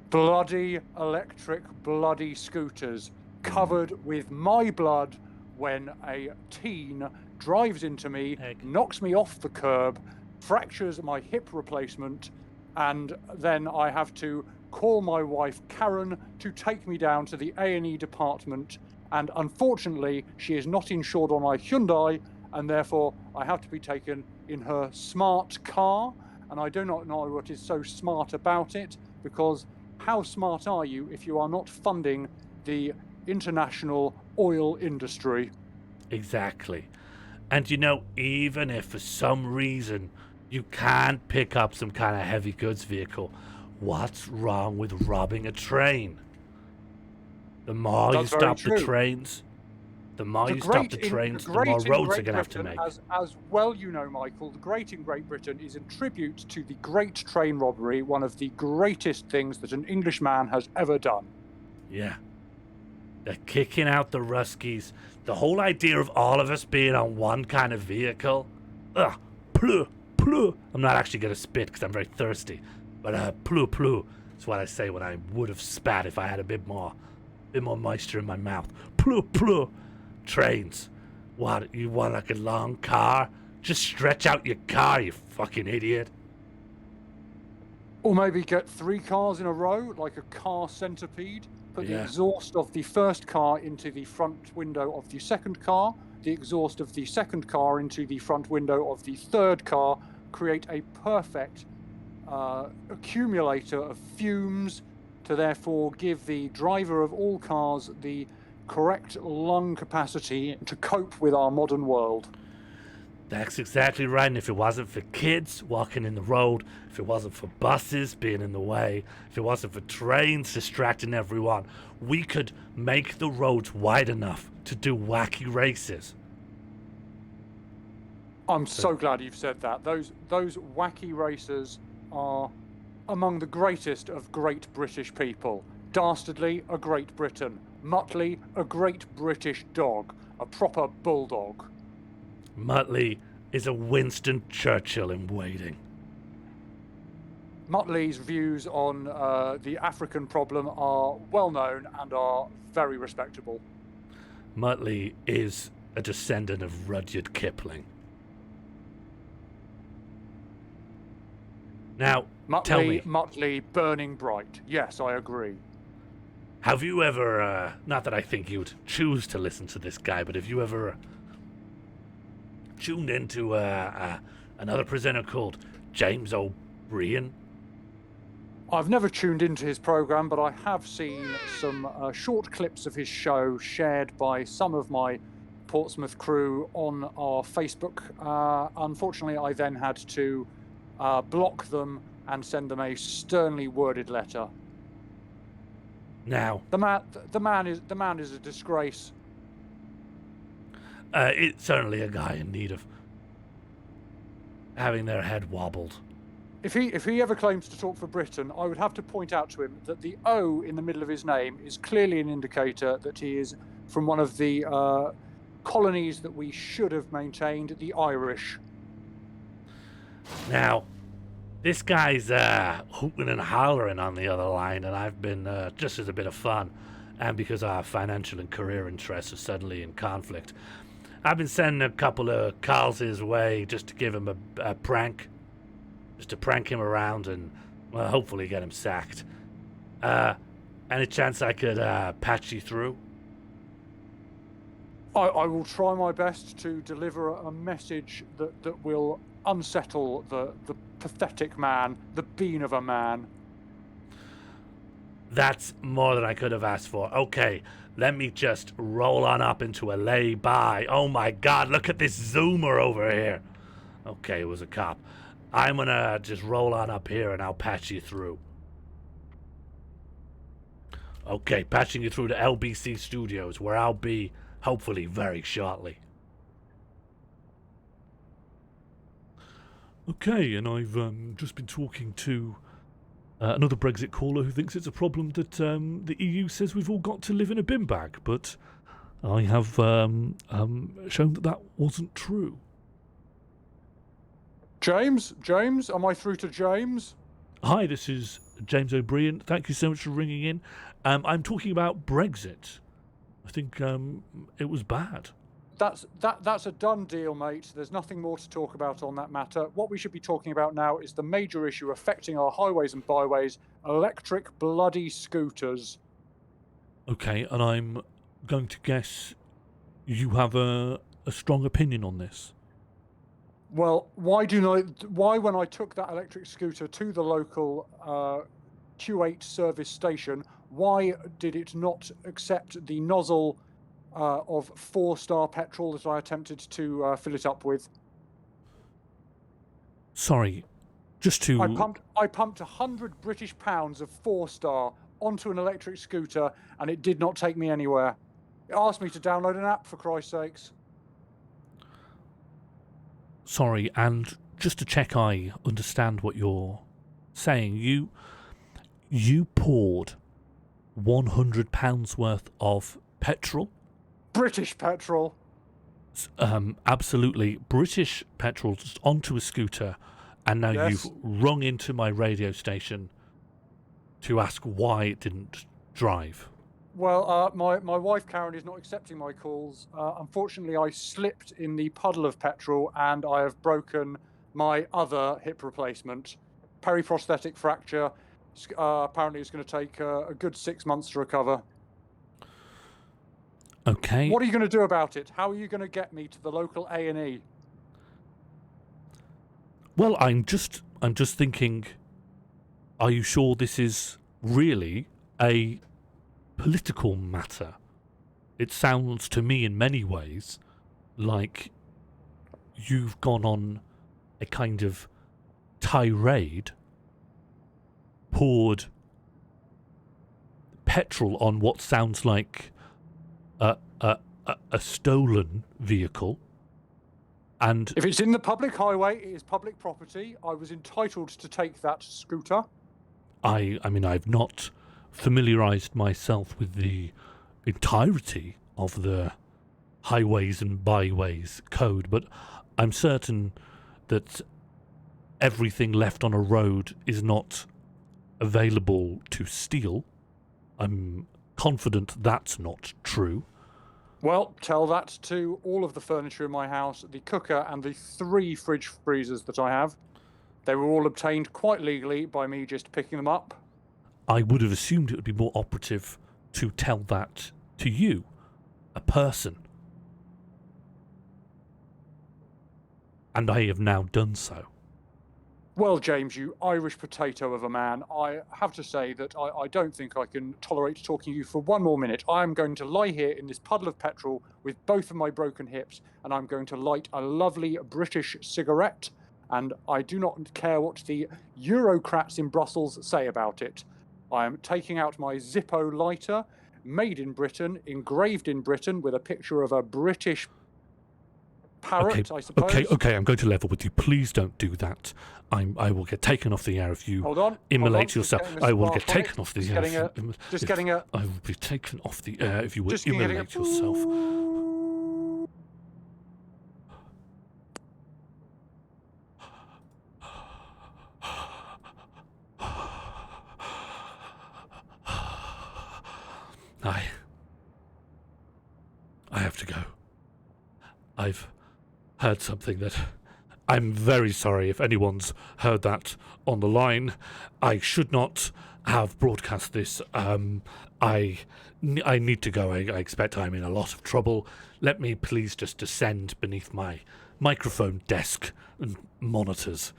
Bloody electric bloody scooters covered with my blood when a teen drives into me, knocks me off the curb, fractures my hip replacement, and then I have to call my wife Karen to take me down to the A&E department, and unfortunately she is not insured on my Hyundai, and therefore I have to be taken in her smart car, and I do not know what is so smart about it, because how smart are you if you are not funding the international oil industry? Exactly. And you know, even if for some reason you can't pick up some kind of heavy goods vehicle, what's wrong with robbing a train? the more you That's very stop the true. trains, the more you stop great the in- trains, the great more in roads Great are going to have to Britain, make. As well you know, Michael, the great in Great Britain is in tribute to the Great Train Robbery, one of the greatest things that an Englishman has ever done. Yeah. They're kicking out the Ruskies. The whole idea of all of us being on one kind of vehicle. Ugh. Pleu, pleu. I'm not actually going to spit because I'm very thirsty. But pleu, pleu. That's what I say when I would have spat if I had a bit more moisture in my mouth. Pleu, pleu. Trains. What, you want like a long car? Just stretch out your car, you fucking idiot. Or maybe get 3 cars in a row, like a car centipede. Put the Yeah. exhaust of the first car into the front window of the second car, the exhaust of the second car into the front window of the third car, create a perfect accumulator of fumes to therefore give the driver of all cars the correct lung capacity to cope with our modern world. That's exactly right, and if it wasn't for kids walking in the road, if it wasn't for buses being in the way, if it wasn't for trains distracting everyone, we could make the roads wide enough to do wacky races. I'm so glad you've said that. Those wacky racers are among the greatest of great British people. Dastardly, a Great Britain. Muttley, a great British dog. A proper bulldog. Muttley is a Winston Churchill in waiting. Muttley's views on the African problem are well known and are very respectable. Muttley is a descendant of Rudyard Kipling. Now, tell me, Muttley, burning bright. Yes, I agree. have you ever, not that I think you'd choose to listen to this guy, but have you ever tuned into another presenter called James O'Brien? I've never tuned into his program, but I have seen some short clips of his show shared by some of my Portsmouth crew on our Facebook. Unfortunately, I then had to block them and send them a sternly worded letter. Now, the man is a disgrace. It's certainly a guy in need of having their head wobbled. If he ever claims to talk for Britain, I would have to point out to him that the O in the middle of his name is clearly an indicator that he is from one of the colonies that we should have maintained, the Irish. Now, this guy's hooting and hollering on the other line, and I've been, just as a bit of fun, and because our financial and career interests are suddenly in conflict, I've been sending a couple of calls his way just to give him a prank. Just to prank him around and, well, hopefully get him sacked. Any chance I could patch you through? I will try my best to deliver a message that will unsettle the pathetic man, the bean of a man. That's more than I could have asked for. Okay, let me just roll on up into a lay-by. Oh my god, look at this zoomer over here. Okay, it was a cop. I'm gonna just roll on up here and I'll patch you through. Okay, patching you through to LBC Studios, where I'll be, hopefully, very shortly. Okay, and I've just been talking to another Brexit caller who thinks it's a problem that the EU says we've all got to live in a bin bag, but I have shown that wasn't true. James, am I through to James? Hi, this is James O'Brien. Thank you so much for ringing in. I'm talking about Brexit. I think it was bad. That's a done deal, mate. There's nothing more to talk about on that matter. What we should be talking about now is the major issue affecting our highways and byways: electric bloody scooters. Okay, and I'm going to guess you have a strong opinion on this. Well, why when I took that electric scooter to the local Q8 service station, why did it not accept the nozzle of 4-star petrol that I attempted to fill it up with? Sorry, just to... I pumped 100 British pounds of 4-star onto an electric scooter, and it did not take me anywhere. It asked me to download an app, for Christ's sakes. Sorry, and just to check I understand what you're saying, you poured £100 worth of petrol? British petrol. Absolutely. British petrol just onto a scooter, and now Yes. you've rung into my radio station to ask why it didn't drive. Well, my wife Karen is not accepting my calls. Unfortunately, I slipped in the puddle of petrol and I have broken my other hip replacement. Periprosthetic fracture. Apparently, it's going to take a good 6 months to recover. Okay. What are you going to do about it? How are you going to get me to the local A&E? Well, I'm just thinking, are you sure this is really a political matter? It sounds to me in many ways like you've gone on a kind of tirade, poured petrol on what sounds like a stolen vehicle, and If it's in the public highway, it is public property. I was entitled to take that scooter. I mean, I've not familiarized myself with the entirety of the highways and byways code, but I'm certain that everything left on a road is not available to steal. I'm confident that's not true. Well, tell that to all of the furniture in my house, the cooker and the 3 fridge freezers that I have. They were all obtained quite legally by me just picking them up. I would have assumed it would be more operative to tell that to you, a person. And I have now done so. Well, James, you Irish potato of a man, I have to say that I don't think I can tolerate talking to you for 1 more minute. I'm going to lie here in this puddle of petrol with both of my broken hips, and I'm going to light a lovely British cigarette, and I do not care what the Eurocrats in Brussels say about it. I am taking out my Zippo lighter, made in Britain, engraved in Britain, with a picture of a British parrot, I suppose. Okay, I'm going to level with you. Please don't do that. I will get taken off the air if you immolate yourself. I will get taken off the air. I will be taken off the air if you will immolate yourself. I have to go. I've heard something that I'm very sorry if anyone's heard that on the line. I should not have broadcast this. I need to go. I expect I'm in a lot of trouble. Let me please just descend beneath my microphone desk and monitors.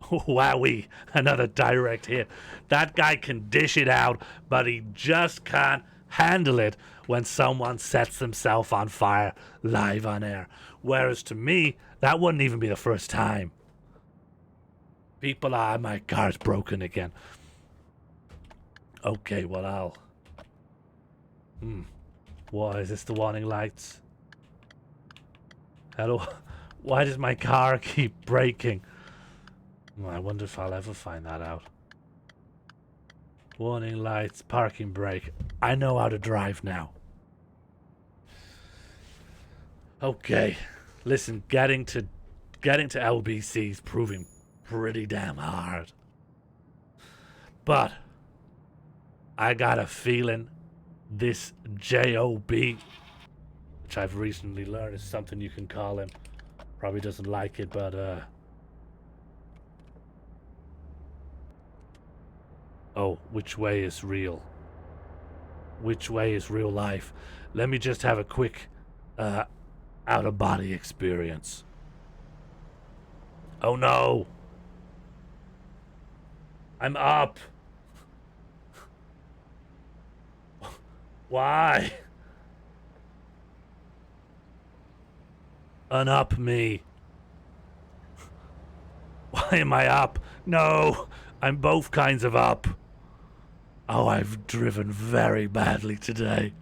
Wowee, another direct hit. That guy can dish it out, but he just can't handle it when someone sets himself on fire live on air. Whereas to me, that wouldn't even be the first time. People are, my car's broken again. Okay, well, I'll... What, is this the warning lights? Hello? Why does my car keep breaking? I wonder if I'll ever find that out. Warning lights, parking brake. I know how to drive now. Okay, listen, getting to LBC is proving pretty damn hard. But I got a feeling this JOB, which I've recently learned is something you can call him, probably doesn't like it, but oh, which way is real? Which way is real life? Let me just have a quick out-of-body experience. Oh no! I'm up! Why? Unup me. Why am I up? No, I'm both kinds of up. Oh, I've driven very badly today.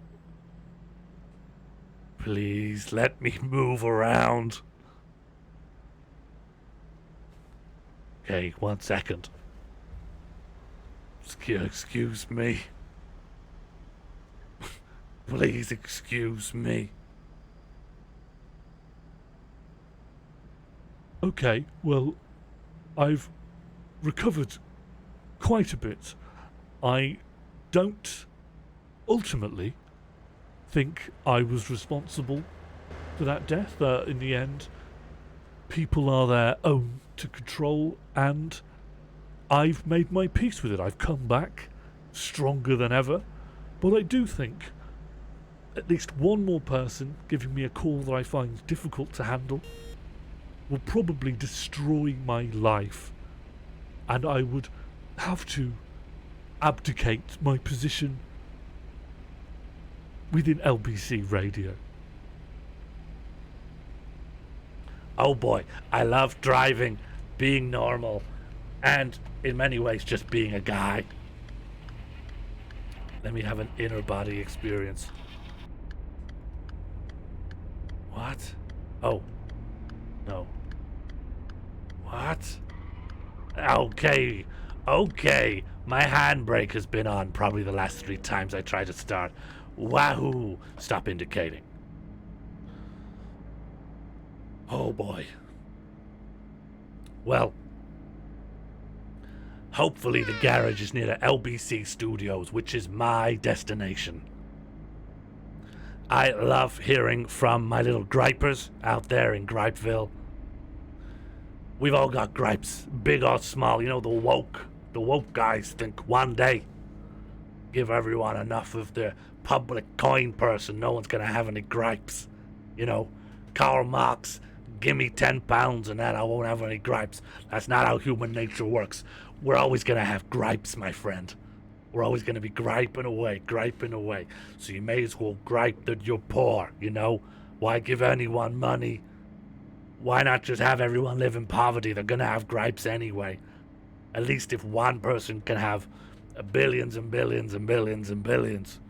Please let me move around. Okay, 1 second. Excuse me. Please excuse me. Okay, well, I've recovered quite a bit. I don't ultimately think I was responsible for that death. In the end, people are their own to control, and I've made my peace with it. I've come back stronger than ever, but I do think at least one more person giving me a call that I find difficult to handle will probably destroy my life, and I would have to abdicate my position within LBC radio. Oh boy, I love driving, being normal, and in many ways just being a guy. Let me have an inner body experience. What? Oh. No. What? Okay. My handbrake has been on probably the last 3 times I tried to start. Wahoo! Stop indicating. Oh boy. Well, hopefully the garage is near the LBC studios, which is my destination. I love hearing from my little gripers out there in Gripeville. We've all got gripes, big or small. You know, the woke guys think one day give everyone enough of the public coin purse and no one's gonna have any gripes. You know, Karl Marx, give me 10 pounds and then I won't have any gripes. That's not how human nature works. We're always gonna have gripes, my friend. We're always gonna be griping away. So you may as well gripe that you're poor, you know? Why give anyone money? Why not just have everyone live in poverty? They're gonna have gripes anyway. At least if one person can have billions and billions and billions and billions,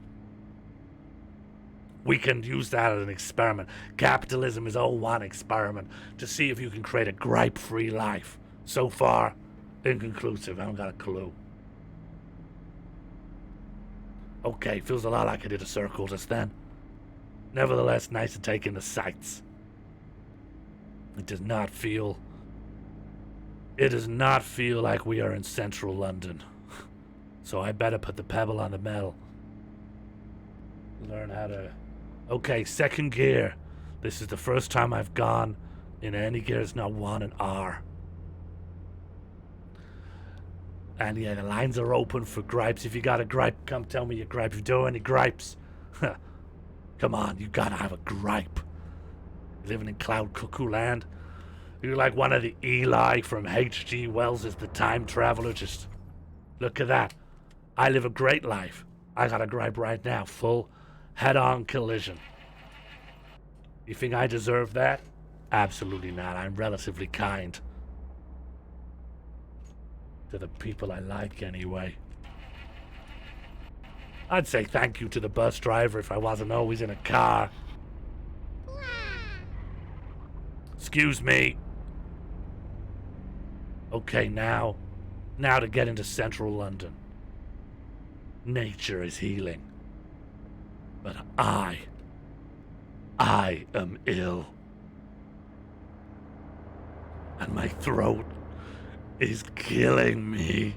we can use that as an experiment. Capitalism is all one experiment to see if you can create a gripe-free life. So far, inconclusive. I don't got a clue. Okay, feels a lot like I did a circle just then. Nevertheless, nice to take in the sights. It does not feel like we are in central London. So I better put the pebble on the metal. Learn how to... Okay, second gear. This is the first time I've gone in any gear that's not 1 and R. And yeah, the lines are open for gripes. If you got a gripe, come tell me your gripe. If you do any gripes, come on, you gotta have a gripe. Living in Cloud Cuckoo Land. You're like one of the Eli from H.G. Wells' The Time Traveler. Just look at that. I live a great life. I got a gripe right now. Full head-on collision. You think I deserve that? Absolutely not. I'm relatively kind. To the people I like, anyway. I'd say thank you to the bus driver if I wasn't always in a car. Excuse me. Okay, now to get into central London. Nature is healing. But I am ill. And my throat is killing me.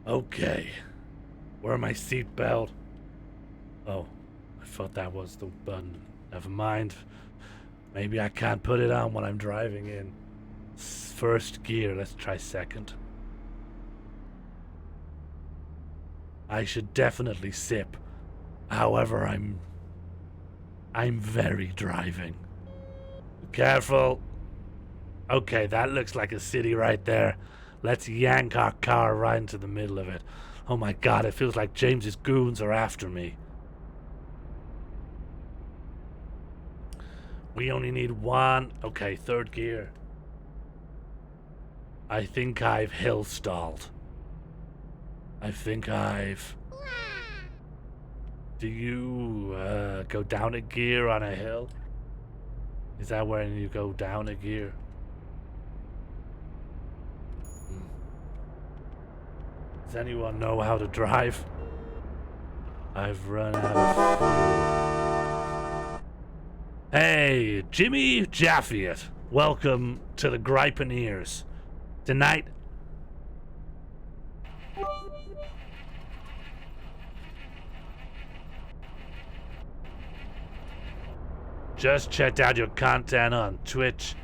Okay. Wear my seatbelt. Oh, I thought that was the button. Never mind. Maybe I can't put it on when I'm driving in first gear. Let's try second. I should definitely sip. However, I'm very driving. Careful. Okay, that looks like a city right there. Let's yank our car right into the middle of it. Oh my god, it feels like James's goons are after me. We only need one. Okay, third gear. I think I've hill stalled. Do you go down a gear on a hill? Is that when you go down a gear? Does anyone know how to drive? I've run out of... Hey, Jimmy Jaffiett. Welcome to the Gripe-Based. Tonight... Just checked out your content on Twitch.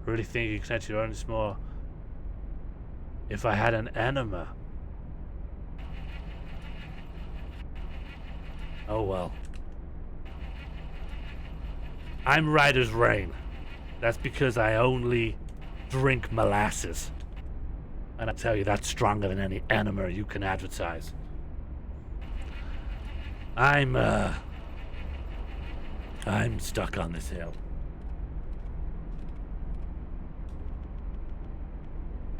Really think you can set your earnings more. If I had an enema. Oh well. I'm right as rain. That's because I only drink molasses. And I tell you, that's stronger than any enema you can advertise. I'm stuck on this hill.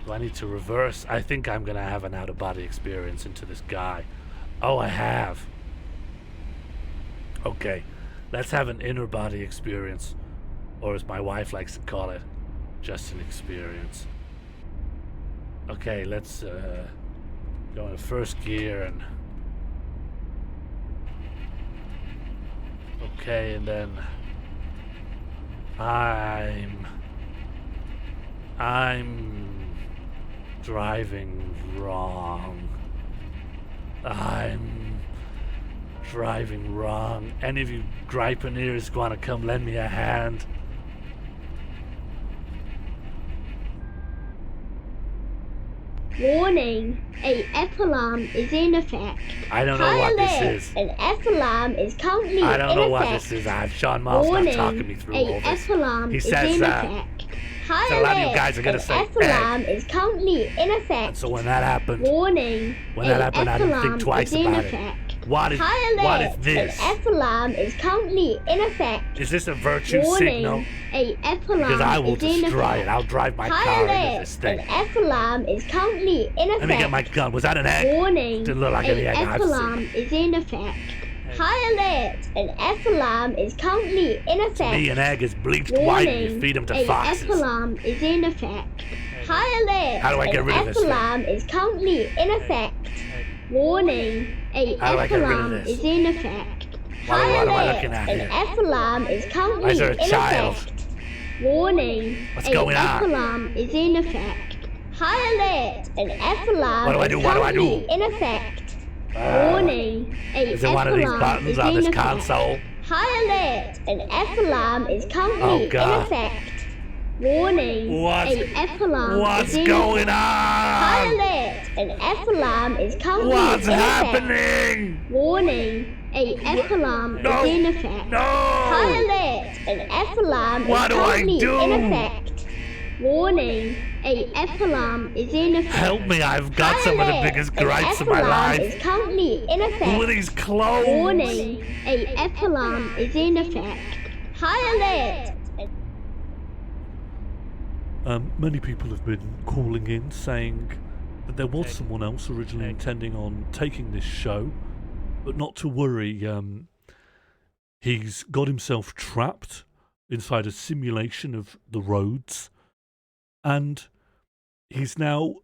Do I need to reverse? I think I'm gonna have an out-of-body experience into this guy. Oh, I have. Okay, let's have an inner-body experience. Or as my wife likes to call it, just an experience. Okay, let's go into first gear and... Okay, and then I'm driving wrong. I'm driving wrong. Any of you Gripe-Based want to come lend me a hand? Warning, a F-alarm is in effect. I don't know what this is. An F-alarm is currently I don't know in what effect. this is. I have Sean Miles not talking me through all A this. F-alarm He is says in that. effect. So a lot of you guys are gonna say F-alarm is currently in effect. And so when that happened, Warning, when that happened, I didn't think twice about it. What is this? An F-alarm is currently in effect. Is this a virtue Warning, signal? a F-alarm Because I will is in destroy effect. it. I'll drive my car into this thing. An F-alarm is currently in effect. Let me get my gun. Was that an egg? Warning, Didn't look like any egg I've F-alarm seen. is in effect. High alert! An F-alarm is currently in effect. To me, an egg is bleached white and you feed them to foxes. F-alarm is in effect. High alert! How do I get rid of this thing? F-alarm is currently in effect. Warning, a How do I get rid of F-alarm this? is in effect. What High am I alert! looking at An here? F-alarm is currently Why is there a in child? effect. Warning, What's a going on? F-alarm is in effect. High alert! An F-alarm What do I is do? What do I do? currently in effect. Warning, a Is it one of these F-alarm buttons is on in this effect. console? High alert! An F-alarm is currently Oh, in God. effect. Warning, What's- a F-alarm What's is in going effect. High on? alert! An F-alarm is currently What's in effect. happening? Warning, a F-alarm No. is in effect. No! High alert! An F-alarm What is do I currently do? in effect. Warning, a F-alarm is in effect. Help me, I've got some of the High biggest alert! gripes An of my F-alarm life. is currently in effect. Who are these clones? Warning, a F-alarm is in effect. High alert! Many people have been calling in saying that there was someone else originally intending on taking this show, but not to worry. He's got himself trapped inside a simulation of the roads, and he's now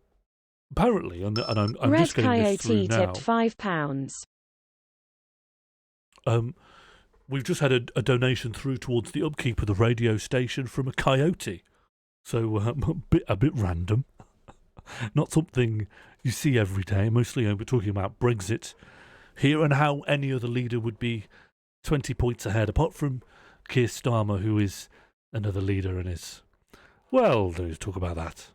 apparently, and I'm Red just getting this through Coyote now. tipped £5. We've just had a donation through towards the upkeep of the radio station from a coyote. So a bit random. Not something you see every day. Mostly we're talking about Brexit here and how any other leader would be 20 points ahead, apart from Keir Starmer, who is another leader and is... Well, let's talk about that.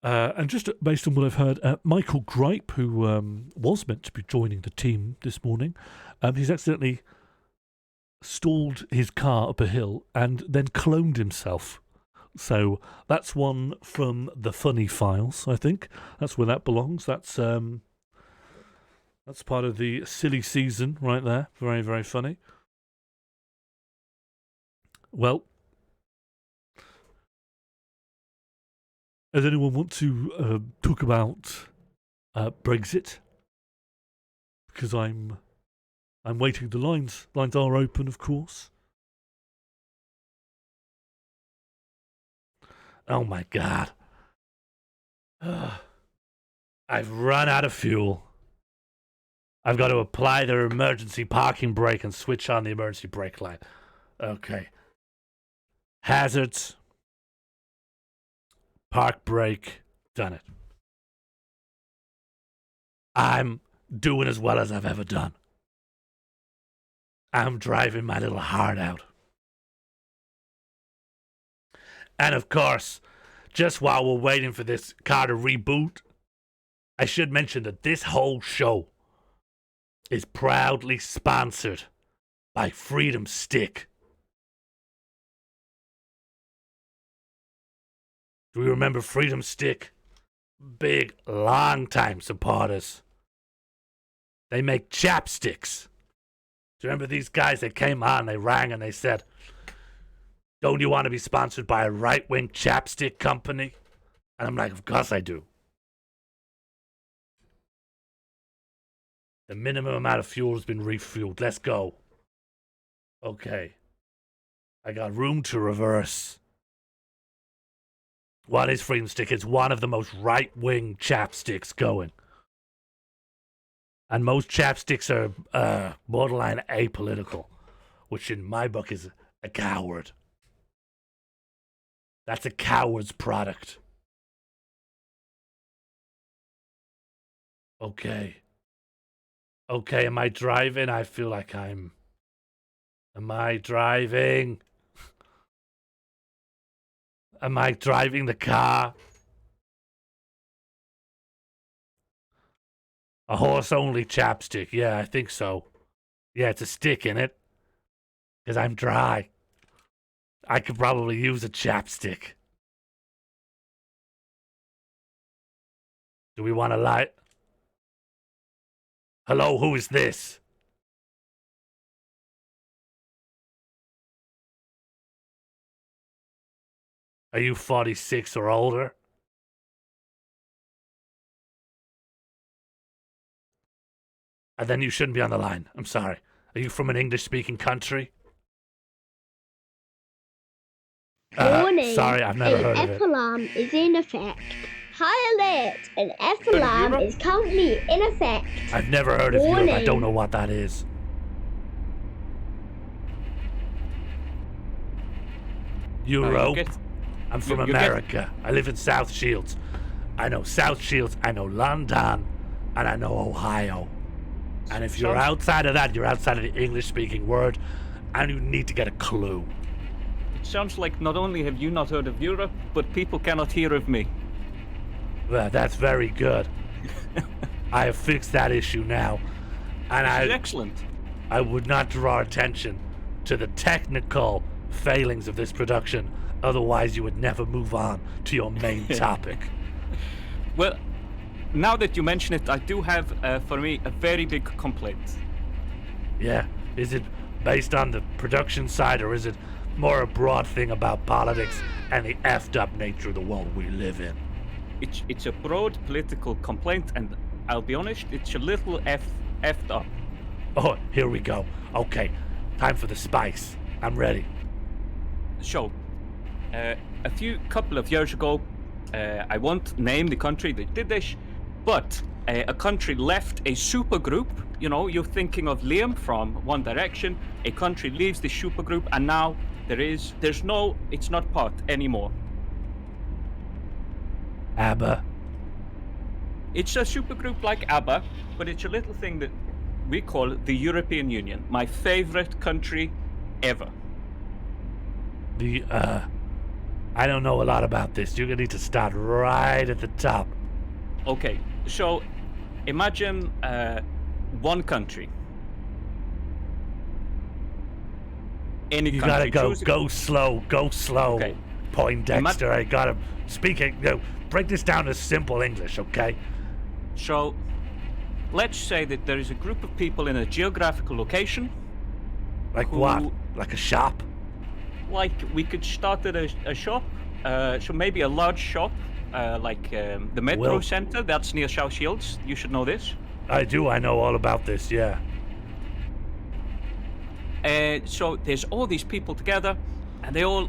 And just based on what I've heard, Michael Gripe, who was meant to be joining the team this morning, he's accidentally stalled his car up a hill and then cloned himself. So that's one from the funny files, I think. That's where that belongs. That's part of the silly season right there. Very, very funny. Well, does anyone want to talk about Brexit? Because I'm waiting. The lines are open, of course. Oh my God. I've run out of fuel. I've got to apply the emergency parking brake and switch on the emergency brake light. Okay. Hazards. Park brake. Done it. I'm doing as well as I've ever done. I'm driving my little heart out. And of course, just while we're waiting for this car to reboot, I should mention that this whole show is proudly sponsored by Freedom Stick. Do we remember Freedom Stick? Big, long-time supporters. They make chapsticks. Do you remember these guys that came on, they rang and they said, don't you want to be sponsored by a right-wing chapstick company? And I'm like, of course I do. The minimum amount of fuel has been refueled. Let's go. Okay. I got room to reverse. What is Freedom Stick? It's one of the most right-wing chapsticks going. And most chapsticks are borderline apolitical, which in my book is a coward. That's a coward's product. Okay. Okay, am I driving? I feel like I'm... Am I driving? Am I driving the car? A horse-only chapstick. Yeah, I think so. Yeah, it's a stick in it. Because I'm dry. I could probably use a chapstick. Do we want to light? Hello, who is this? Are you 46 or older? And then you shouldn't be on the line. I'm sorry. Are you from an English-speaking country? Warning, sorry, I've never heard of it. An F-alarm is in effect. High alert, an F-alarm is currently in effect. I've never heard of Europe. I don't know what that is. Euro? I'm from America. I live in South Shields. I know South Shields, I know London, and I know Ohio. And if you're outside of that, you're outside of the English-speaking world, and you need to get a clue. It sounds like not only have you not heard of Europe, but people cannot hear of me. Well, that's very good. I have fixed that issue now. And excellent. I would not draw attention to the technical failings of this production. Otherwise, you would never move on to your main topic. Well, now that you mention it, I do have, for me, a very big complaint. Yeah? Is it based on the production side, or is it more a broad thing about politics and the effed up nature of the world we live in? It's a broad political complaint, and I'll be honest, it's a little effed up. Oh, here we go. Okay, time for the spice. I'm ready. So, a couple of years ago, I won't name the country that did this, but a country left a supergroup. You know, you're thinking of Liam from One Direction. A country leaves the supergroup, and now it's not part anymore. ABBA. It's a supergroup like ABBA, but it's a little thing that we call the European Union. My favorite country ever. I don't know a lot about this. You're gonna need to start right at the top. Okay, so imagine one country. Any you country. Gotta go slow. Okay. Poindexter, I gotta speak it. Break this down to simple English, okay? So, let's say that there is a group of people in a geographical location. Like what? Like a shop? like we could start at a shop, so maybe a large shop, like the Metro Well- Center. That's near South Shields. You should know this. I do. I know all about this. Yeah. So there's all these people together, and they all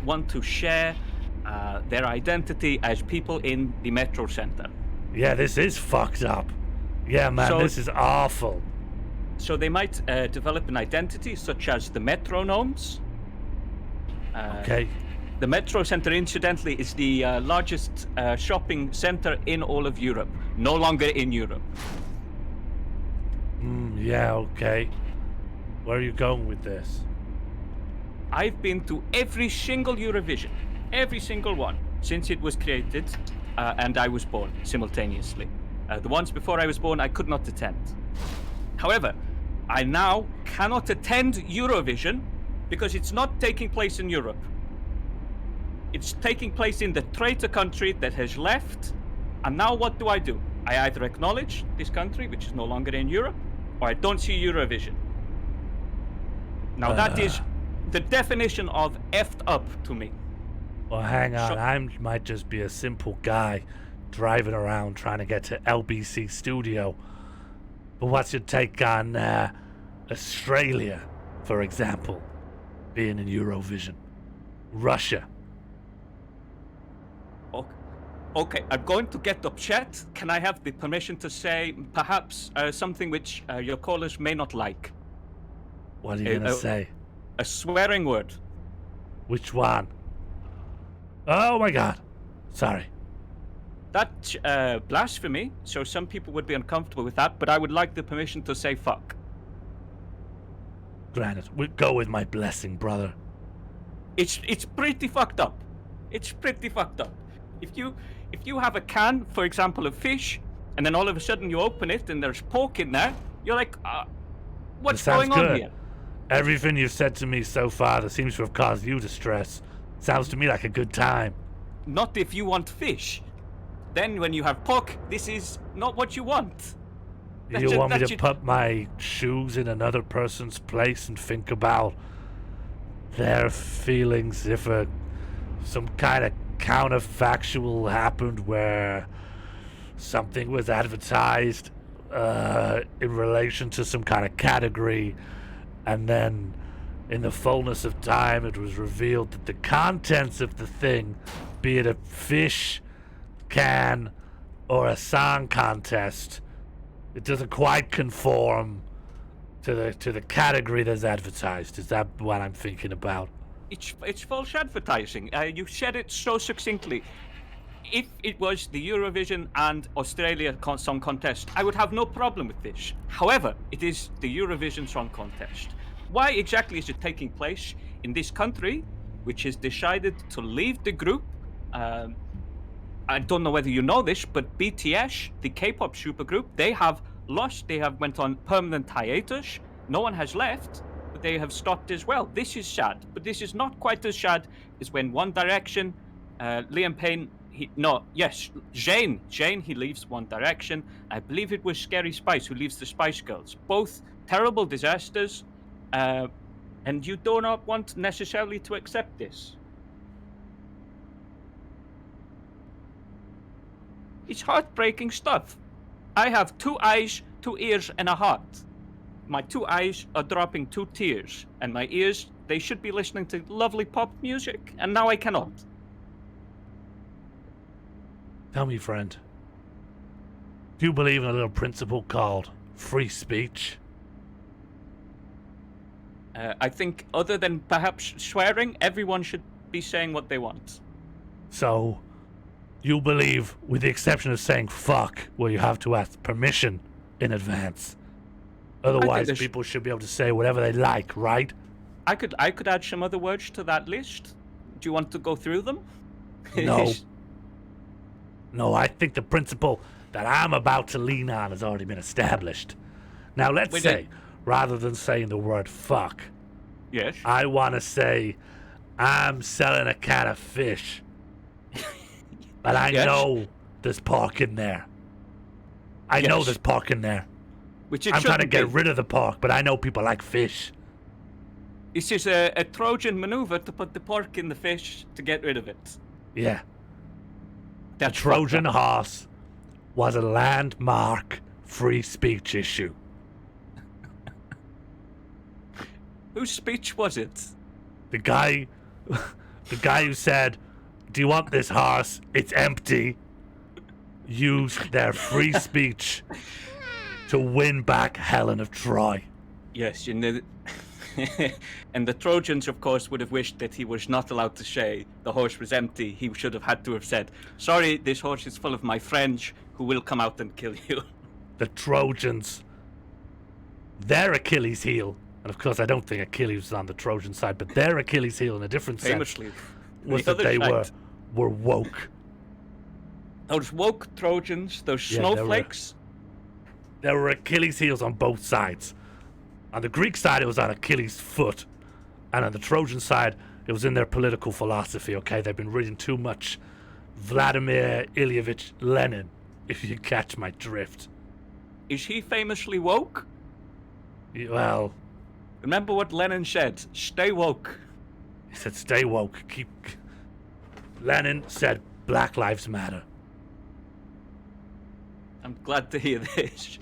want to share their identity as people in the Metro Center. Yeah, this is fucked up. Yeah, man, So- this is awful. So they might develop an identity such as the Metronomes. Okay. The Metro Center, incidentally, is the largest shopping center in all of Europe. No longer in Europe. Yeah, okay. Where are you going with this? I've been to every single Eurovision, every single one, since it was created, and I was born simultaneously. The ones before I was born, I could not attend. However, I now cannot attend Eurovision because it's not taking place in Europe. It's taking place in the traitor country that has left. And now what do? I either acknowledge this country, which is no longer in Europe, or I don't see Eurovision. Now that is the definition of effed up to me. Well, hang on. So- I might just be a simple guy driving around trying to get to LBC Studio. But what's your take on Australia, for example, being in Eurovision? Russia. Okay, I'm going to get upset. Can I have the permission to say perhaps something which your callers may not like? What are you going to say? A swearing word. Which one? Oh my god. Sorry. That's blasphemy, so some people would be uncomfortable with that, but I would like the permission to say fuck. Granted, we'll go with my blessing, brother. It's pretty fucked up. It's pretty fucked up. If you have a can, for example, of fish, and then all of a sudden you open it and there's pork in there, you're like, what's That sounds going on good. here? Everything you've said to me so far that seems to have caused you distress sounds to me like a good time. Not if you want fish. Then when you have pork, this is not what you want. You want me to put my shoes in another person's place and think about their feelings if some kind of counterfactual happened where something was advertised in relation to some kind of category, and then in the fullness of time it was revealed that the contents of the thing, be it a fish can or a song contest, it doesn't quite conform to the category that's advertised. Is that what I'm thinking about? It's false advertising. You said it so succinctly. If it was the Eurovision and Australia Song Contest, I would have no problem with this. However, it is the Eurovision Song Contest. Why exactly is it taking place in this country, which has decided to leave the group? I don't know whether you know this, but BTS, the K-pop supergroup, they have went on permanent hiatus. No one has left, but they have stopped as well. This is sad, but this is not quite as sad as when One Direction, Liam Payne, Zayn, he leaves One Direction. I believe it was Scary Spice who leaves the Spice Girls. Both terrible disasters, and you do not want necessarily to accept this. It's heartbreaking stuff. I have 2 eyes, 2 ears, and a heart. My 2 eyes are dropping 2 tears, and my ears, they should be listening to lovely pop music, and now I cannot. Tell me, friend, do you believe in a little principle called free speech? I think other than perhaps swearing, everyone should be saying what they want. So, you believe, with the exception of saying fuck, where you have to ask permission in advance. Otherwise, there's- people should be able to say whatever they like, right? I could add some other words to that list. Do you want to go through them? No. No, I think the principle that I'm about to lean on has already been established. Now, let's Wait, say, rather than saying the word fuck, Yes. I want to say, I'm selling a can of fish. But I Yes. know there's pork in there. I know Yes. there's pork in there. Which it I'm trying to shouldn't get be. rid of the pork, but I know people like fish. This is a Trojan maneuver to put the pork in the fish to get rid of it. Yeah. The That's Trojan fucked up. horse was a landmark free speech issue. Whose speech was it? The guy who said, "Do you want this horse? It's empty," used their free speech to win back Helen of Troy. Yes, and the Trojans, of course, would have wished that he was not allowed to say the horse was empty. He should have had to have said, "Sorry, this horse is full of my friends who will come out and kill you." The Trojans, their Achilles heel, and of course I don't think Achilles was on the Trojan side, but their Achilles heel in a different Famously, sense was the that they other side. were woke. Those woke Trojans, those Yeah, they were- snowflakes. There were Achilles heels on both sides. On the Greek side, it was on Achilles' foot. And on the Trojan side, it was in their political philosophy, okay? They've been reading too much Vladimir Ilyich Lenin, if you catch my drift. Is he famously woke? Well, Remember what Lenin said, stay woke. he said, stay woke. Lenin said, Black Lives Matter. I'm glad to hear this.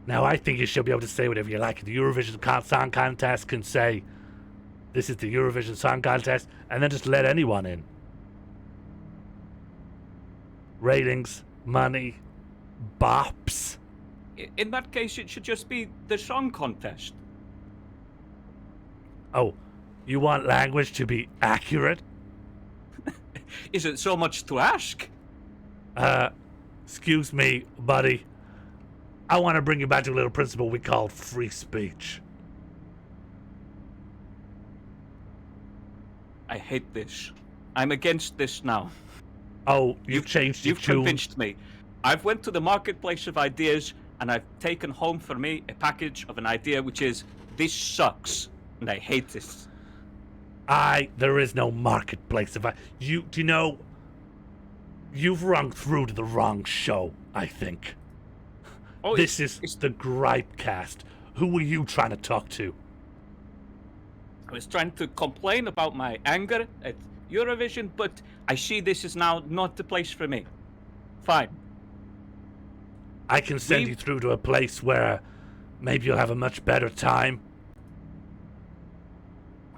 Now, I think you should be able to say whatever you like. The Eurovision Song Contest can say, this is the Eurovision Song Contest, and then just let anyone in. Ratings, money, bops. In that case, it should just be the song contest. Oh, you want language to be accurate? Is it so much to ask? Excuse me, buddy. I want to bring you back to a little principle we call free speech. I hate this. I'm against this now. Oh, you've changed your You've tune. convinced me. I've went to the marketplace of ideas and I've taken home for me a package of an idea which is, this sucks, and I hate this. There is no marketplace. Do you know, you've rung through to the wrong show, I think. Oh, This is the Gripe-Cast. Who were you trying to talk to? I was trying to complain about my anger at Eurovision, but I see this is now not the place for me. Fine. I can send you through to a place where maybe you'll have a much better time.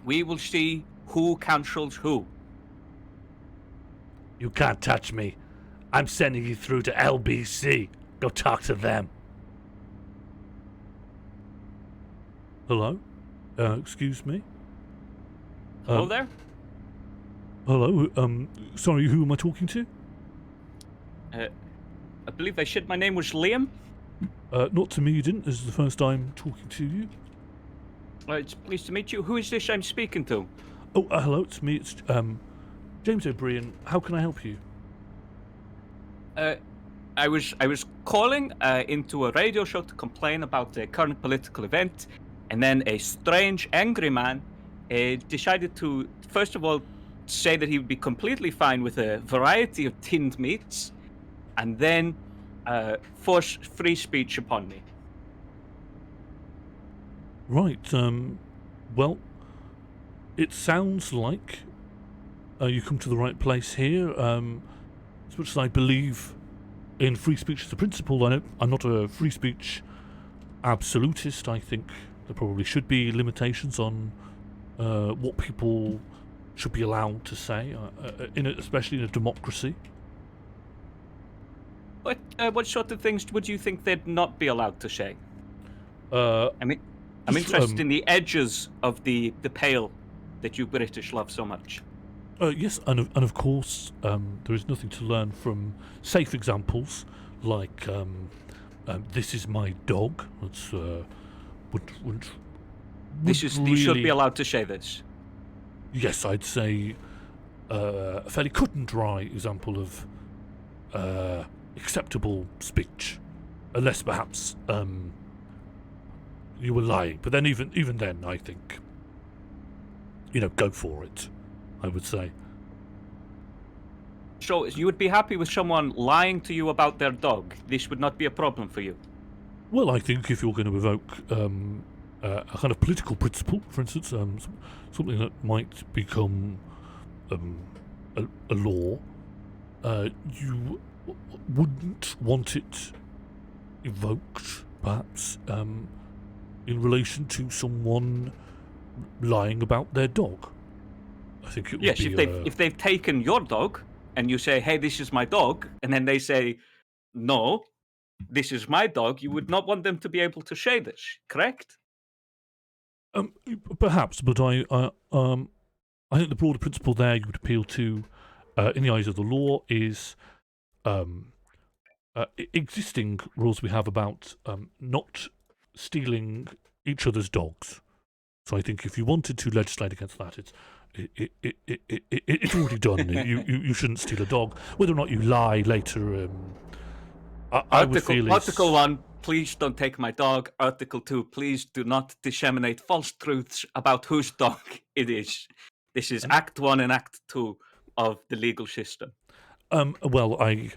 We will see who cancels who. You can't touch me. I'm sending you through to LBC. Go talk to them. Hello? Excuse me? Hello there? Hello? Sorry, who am I talking to? I believe I said my name was Liam. Not to me, you didn't. This is the first time talking to you. It's pleased to meet you. Who is this I'm speaking to? Oh, hello, it's me. It's James O'Brien. How can I help you? I was calling into a radio show to complain about the current political event, and then a strange, angry man decided to, first of all, say that he would be completely fine with a variety of tinned meats, and then force free speech upon me. Right, well, it sounds like you come to the right place here. As much as I believe in free speech as a principle, I'm not a free speech absolutist. I think there probably should be limitations on what people should be allowed to say, especially in a democracy. What sort of things would you think they'd not be allowed to say? I'm just, interested in the edges of the pale that you British love so much. Yes, and of course, there is nothing to learn from safe examples like "This is my dog." That's You should be allowed to say this. Yes, I'd say a fairly cut and dry example of acceptable speech, unless perhaps you were lying. But then even then, I think, go for it, I would say. So you would be happy with someone lying to you about their dog? This would not be a problem for you? Well, I think if you're going to evoke a kind of political principle, for instance, something that might become a law, you wouldn't want it evoked, perhaps, in relation to someone lying about their dog. I think it would Yes, be... if they've taken your dog, and you say, hey, this is my dog, and then they say, no, this is my dog, you would not want them to be able to say this, correct? Perhaps, but I think the broader principle there you would appeal to, in the eyes of the law, is existing rules we have about not stealing each other's dogs. So I think if you wanted to legislate against that, it's already done. You shouldn't steal a dog. Whether or not you lie later, I would feel Article 1, please don't take my dog. Article 2, please do not disseminate false truths about whose dog it is. This is Act 1 and Act 2 of the legal system. Well, I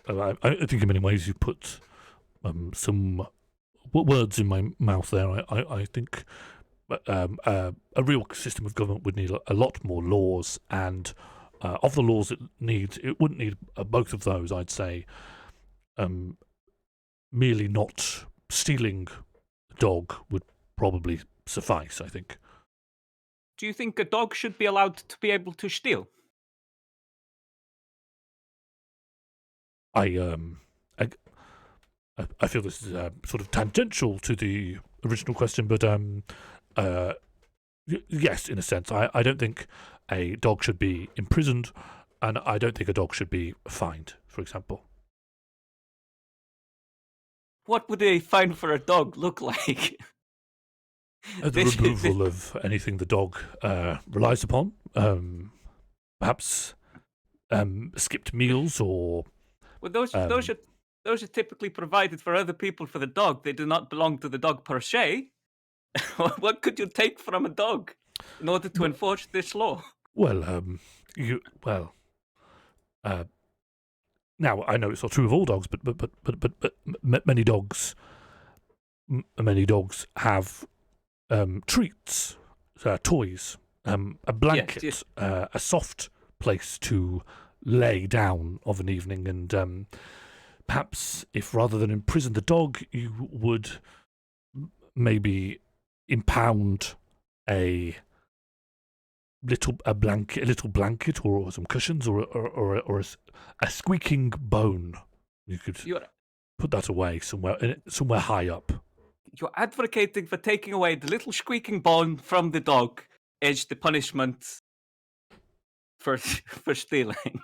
think in many ways you put some words in my mouth there. I think a real system of government would need a lot more laws, and of the laws it wouldn't need both of those, I'd say. Merely not stealing a dog would probably suffice, I think. Do you think a dog should be allowed to be able to steal? I feel this is sort of tangential to the original question, but yes, in a sense. I don't think a dog should be imprisoned, and I don't think a dog should be fined, for example. What would a fine for a dog look like? The removal of anything the dog relies upon. Perhaps skipped meals or... Well, those are typically provided for other people for the dog. They do not belong to the dog per se. What could you take from a dog in order to enforce this law? Well, now I know it's not true of all dogs, but many dogs have treats, toys, a blanket, yes. A soft place to lay down of an evening, and perhaps if rather than imprison the dog, you would maybe impound a little blanket or some cushions or a squeaking bone. You could put that away somewhere high up. You're advocating for taking away the little squeaking bone from the dog as the punishment for stealing.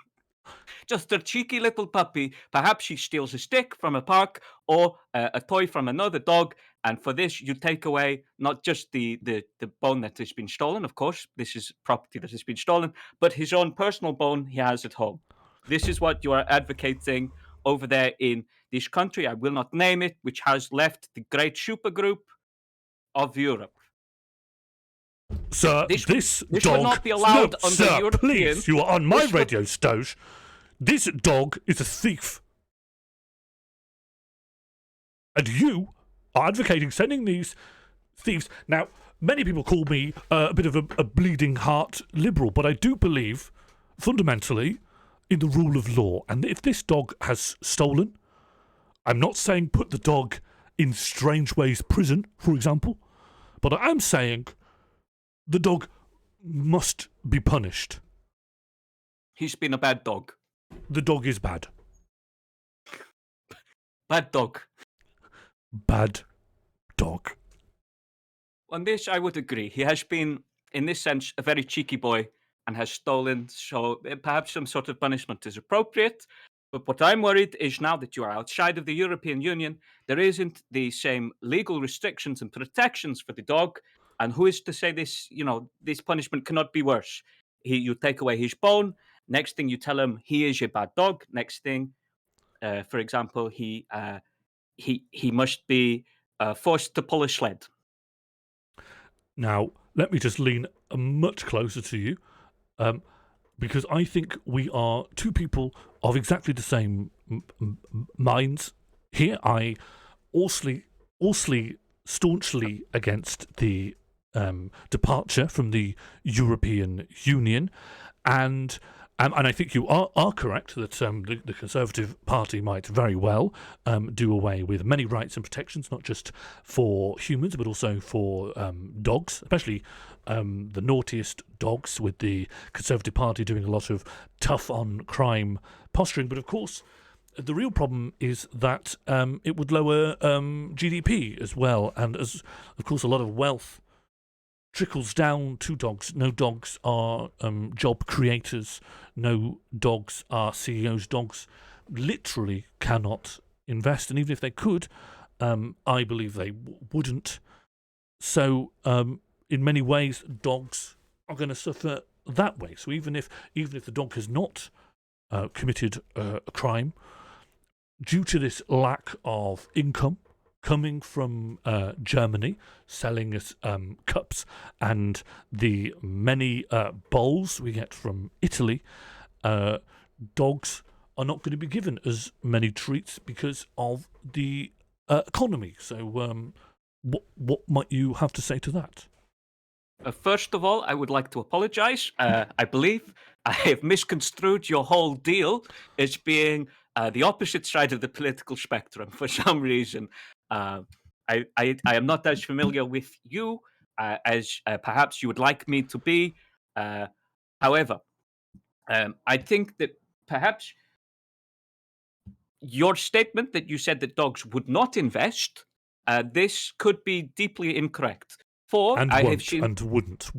Just a cheeky little puppy. Perhaps she steals a stick from a park or a toy from another dog, and for this you take away not just the bone that has been stolen, of course, this is property that has been stolen, but his own personal bone he has at home. This is what you are advocating over there in this country, I will not name it, which has left the great supergroup of Europe. Sir, this dog would not be allowed under sir, European... please, you are on my radio, Stoge. This dog is a thief. And you are advocating sending these thieves... Now, many people call me a bit of a bleeding heart liberal, but I do believe, fundamentally, in the rule of law. And if this dog has stolen, I'm not saying put the dog in Strange Ways prison, for example, but I am saying the dog must be punished. He's been a bad dog. The dog is bad. Bad dog. Bad dog. On this, I would agree. He has been, in this sense, a very cheeky boy and has stolen, so perhaps some sort of punishment is appropriate. But what I'm worried is now that you are outside of the European Union, there isn't the same legal restrictions and protections for the dog. And who is to say this, this punishment cannot be worse? You take away his bone. Next thing you tell him he is a bad dog. Next thing, for example, he must be forced to pull a sled. Now, let me just lean much closer to you, because I think we are two people of exactly the same minds here. I also staunchly against the departure from the European Union, and I think you are correct that the Conservative Party might very well do away with many rights and protections, not just for humans, but also for dogs, especially the naughtiest dogs, with the Conservative Party doing a lot of tough-on-crime posturing. But of course, the real problem is that it would lower GDP as well, and as, of course, a lot of wealth trickles down to dogs. No dogs are job creators. No dogs are CEOs. Dogs literally cannot invest, and even if they could, I believe they wouldn't. So, in many ways, dogs are going to suffer that way. So even if the dog has not committed a crime, due to this lack of income coming from Germany, selling us cups, and the many bowls we get from Italy, dogs are not going to be given as many treats because of the economy. So what might you have to say to that? First of all, I would like to apologize. I believe I have misconstrued your whole deal as being the opposite side of the political spectrum for some reason. I am not as familiar with you as perhaps you would like me to be. However, I think that perhaps your statement that you said that dogs would not invest, this could be deeply incorrect. And I won't, have seen, and wouldn't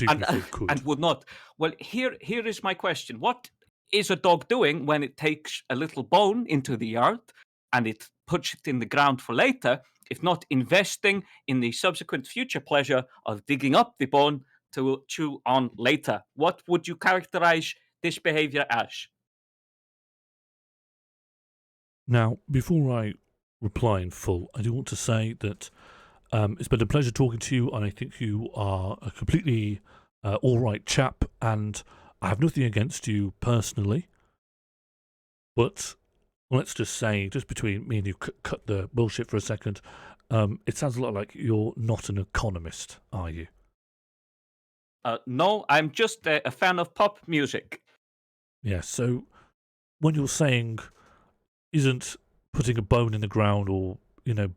even if they could. and would not. Well, here is my question: what is a dog doing when it takes a little bone into the yard and it puts it in the ground for later, if not investing in the subsequent future pleasure of digging up the bone to chew on later? What would you characterize this behavior as? Now, before I reply in full, I do want to say that it's been a pleasure talking to you, and I think you are a completely all right chap, and I have nothing against you personally. But let's just say, just between me and you, cut the bullshit for a second, it sounds a lot like you're not an economist, are you? No, I'm just a fan of pop music. Yeah, so when you're saying isn't putting a bone in the ground or,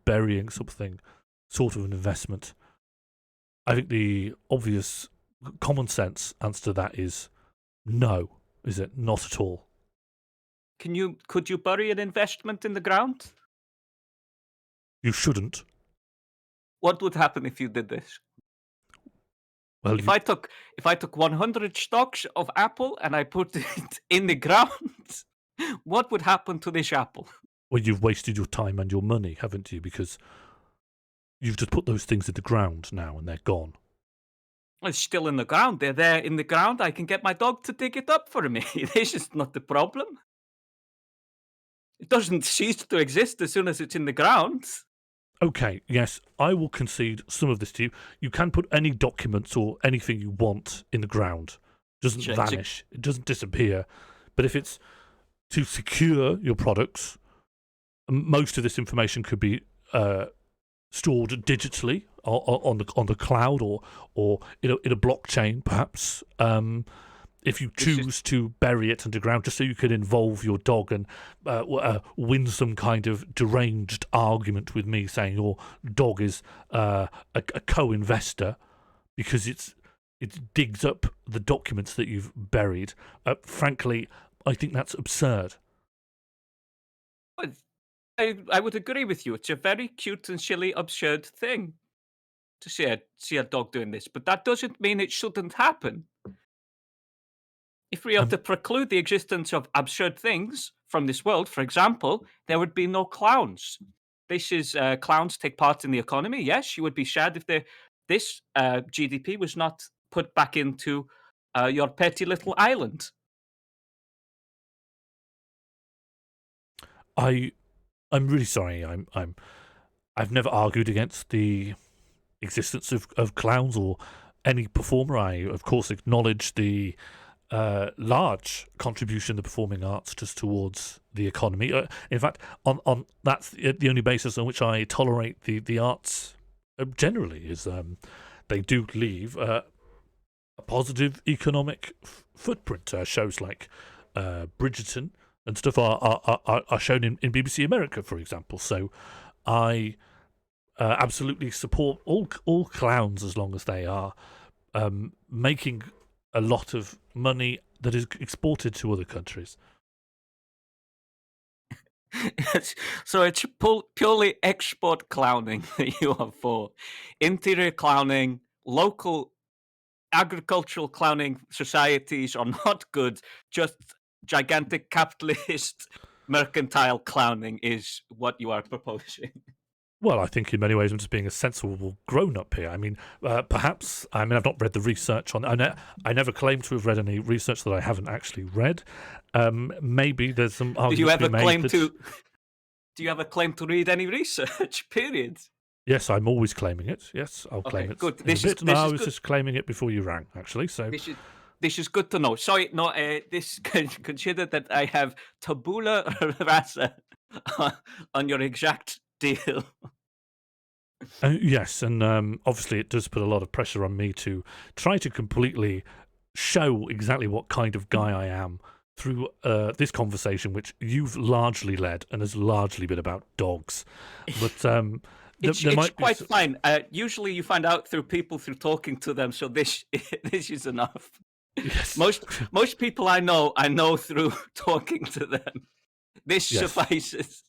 burying something sort of an investment, I think the obvious common sense answer to that is no, is it? Not at all. Could you bury an investment in the ground? You shouldn't. What would happen if you did this? Well, if I took 100 stocks of apple and I put it in the ground, what would happen to this apple? Well, you've wasted your time and your money, haven't you? Because you've just put those things in the ground now and they're gone. It's still in the ground. They're there in the ground. I can get my dog to dig it up for me. This is not the problem. It doesn't cease to exist as soon as it's in the ground. Okay, yes, I will concede some of this to you. You can put any documents or anything you want in the ground. It doesn't vanish. It doesn't disappear. But if it's to secure your products, most of this information could be stored digitally on the cloud or in a blockchain, perhaps. If you choose to bury it underground, just so you can involve your dog and win some kind of deranged argument with me, saying your dog is a co-investor because it digs up the documents that you've buried. Frankly, I think that's absurd. I would agree with you. It's a very cute and silly, absurd thing to see a dog doing this, but that doesn't mean it shouldn't happen. If we are to preclude the existence of absurd things from this world, for example, there would be no clowns. This is clowns take part in the economy. Yes, you would be sad if this GDP was not put back into your petty little island. I'm really sorry. I've never argued against the existence of clowns or any performer. I, of course, acknowledge the large contribution the performing arts does towards the economy. In fact, on that's the only basis on which I tolerate the arts generally is they do leave a positive economic footprint. Shows like Bridgerton and stuff are shown in BBC America, for example. So I absolutely support all clowns as long as they are making a lot of money that is exported to other countries. So it's purely export clowning that you are for. Interior clowning, local agricultural clowning societies are not good. Just gigantic capitalist mercantile clowning is what you are proposing. Well, I think in many ways I'm just being a sensible grown-up here. I mean, perhaps, I've not read the research on... I never claim to have read any research that I haven't actually read. Maybe there's some argument Do you ever claim that... to... Do you ever claim to read any research, period? Yes, I'm always claiming it. Yes, I'll claim it. Good. I was just claiming it before you rang, actually, so... This is good to know. Sorry, no, consider that I have tabula rasa on your exact deal. Yes, and obviously it does put a lot of pressure on me to try to completely show exactly what kind of guy I am through this conversation, which you've largely led and has largely been about dogs. But it's quite fine. Usually you find out through people through talking to them, so this is enough. Yes. Most people I know through talking to them. This suffices.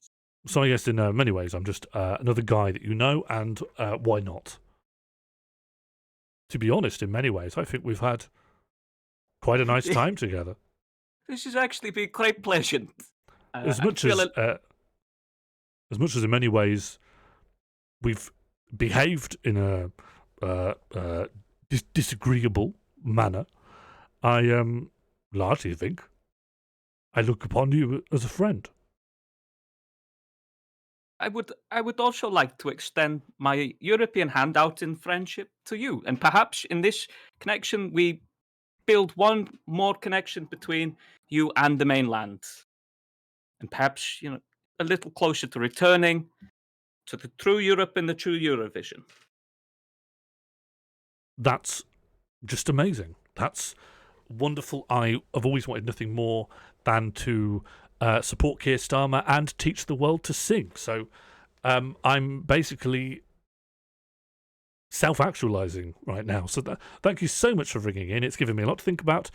So I guess in many ways I'm just another guy that you know, and why not? To be honest, in many ways, I think we've had quite a nice time together. This has actually been quite pleasant. As much as in many ways we've behaved in a disagreeable manner, I largely think I look upon you as a friend. I would also like to extend my European handout in friendship to you, and perhaps in this connection we build one more connection between you and the mainland, and perhaps a little closer to returning to the true Europe and the true Eurovision. That's just amazing. That's wonderful. I've always wanted nothing more than to support Keir Starmer and teach the world to sing. So I'm basically self-actualizing right now. So thank you so much for ringing in. It's given me a lot to think about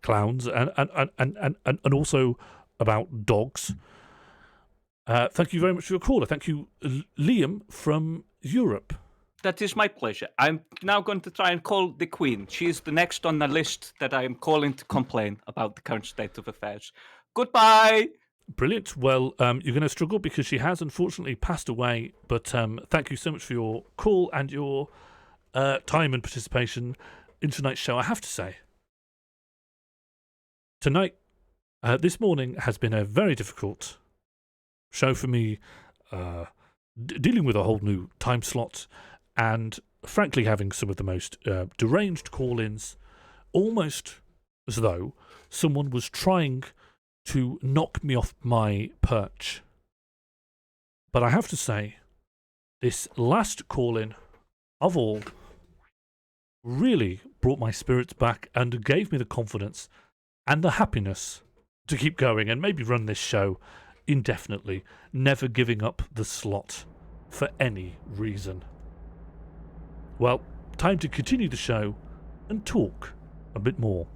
clowns and also about dogs. Thank you very much for your call. Thank you, Liam from Europe. That is my pleasure. I'm now going to try and call the Queen. She's the next on the list that I am calling to complain about the current state of affairs. Goodbye! Brilliant. Well, you're going to struggle because she has unfortunately passed away, but thank you so much for your call and your time and participation in tonight's show. I have to say, this morning has been a very difficult show for me, dealing with a whole new time slot and frankly having some of the most deranged call-ins, almost as though someone was trying to knock me off my perch. But I have to say, this last call-in of all really brought my spirits back and gave me the confidence and the happiness to keep going and maybe run this show indefinitely, never giving up the slot for any reason. Well, time to continue the show and talk a bit more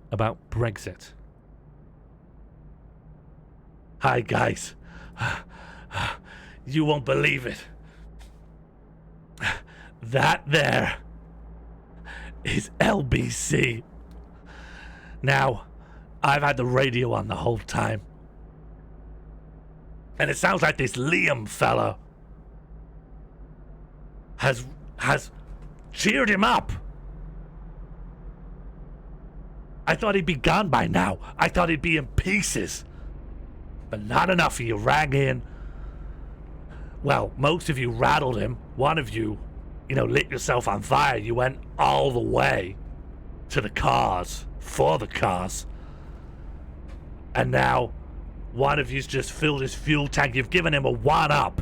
about Brexit. Hi guys, you won't believe it. That there is LBC. Now, I've had the radio on the whole time, and it sounds like this Liam fella has cheered him up. I thought he'd be gone by now. I thought he'd be in pieces. But not enough of you rang in. Well, most of you rattled him. One of you, lit yourself on fire. You went all the way to the cars, for the cars. And now, one of you's just filled his fuel tank. You've given him a one-up.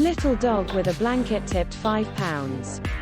Little dog with a blanket tipped £5.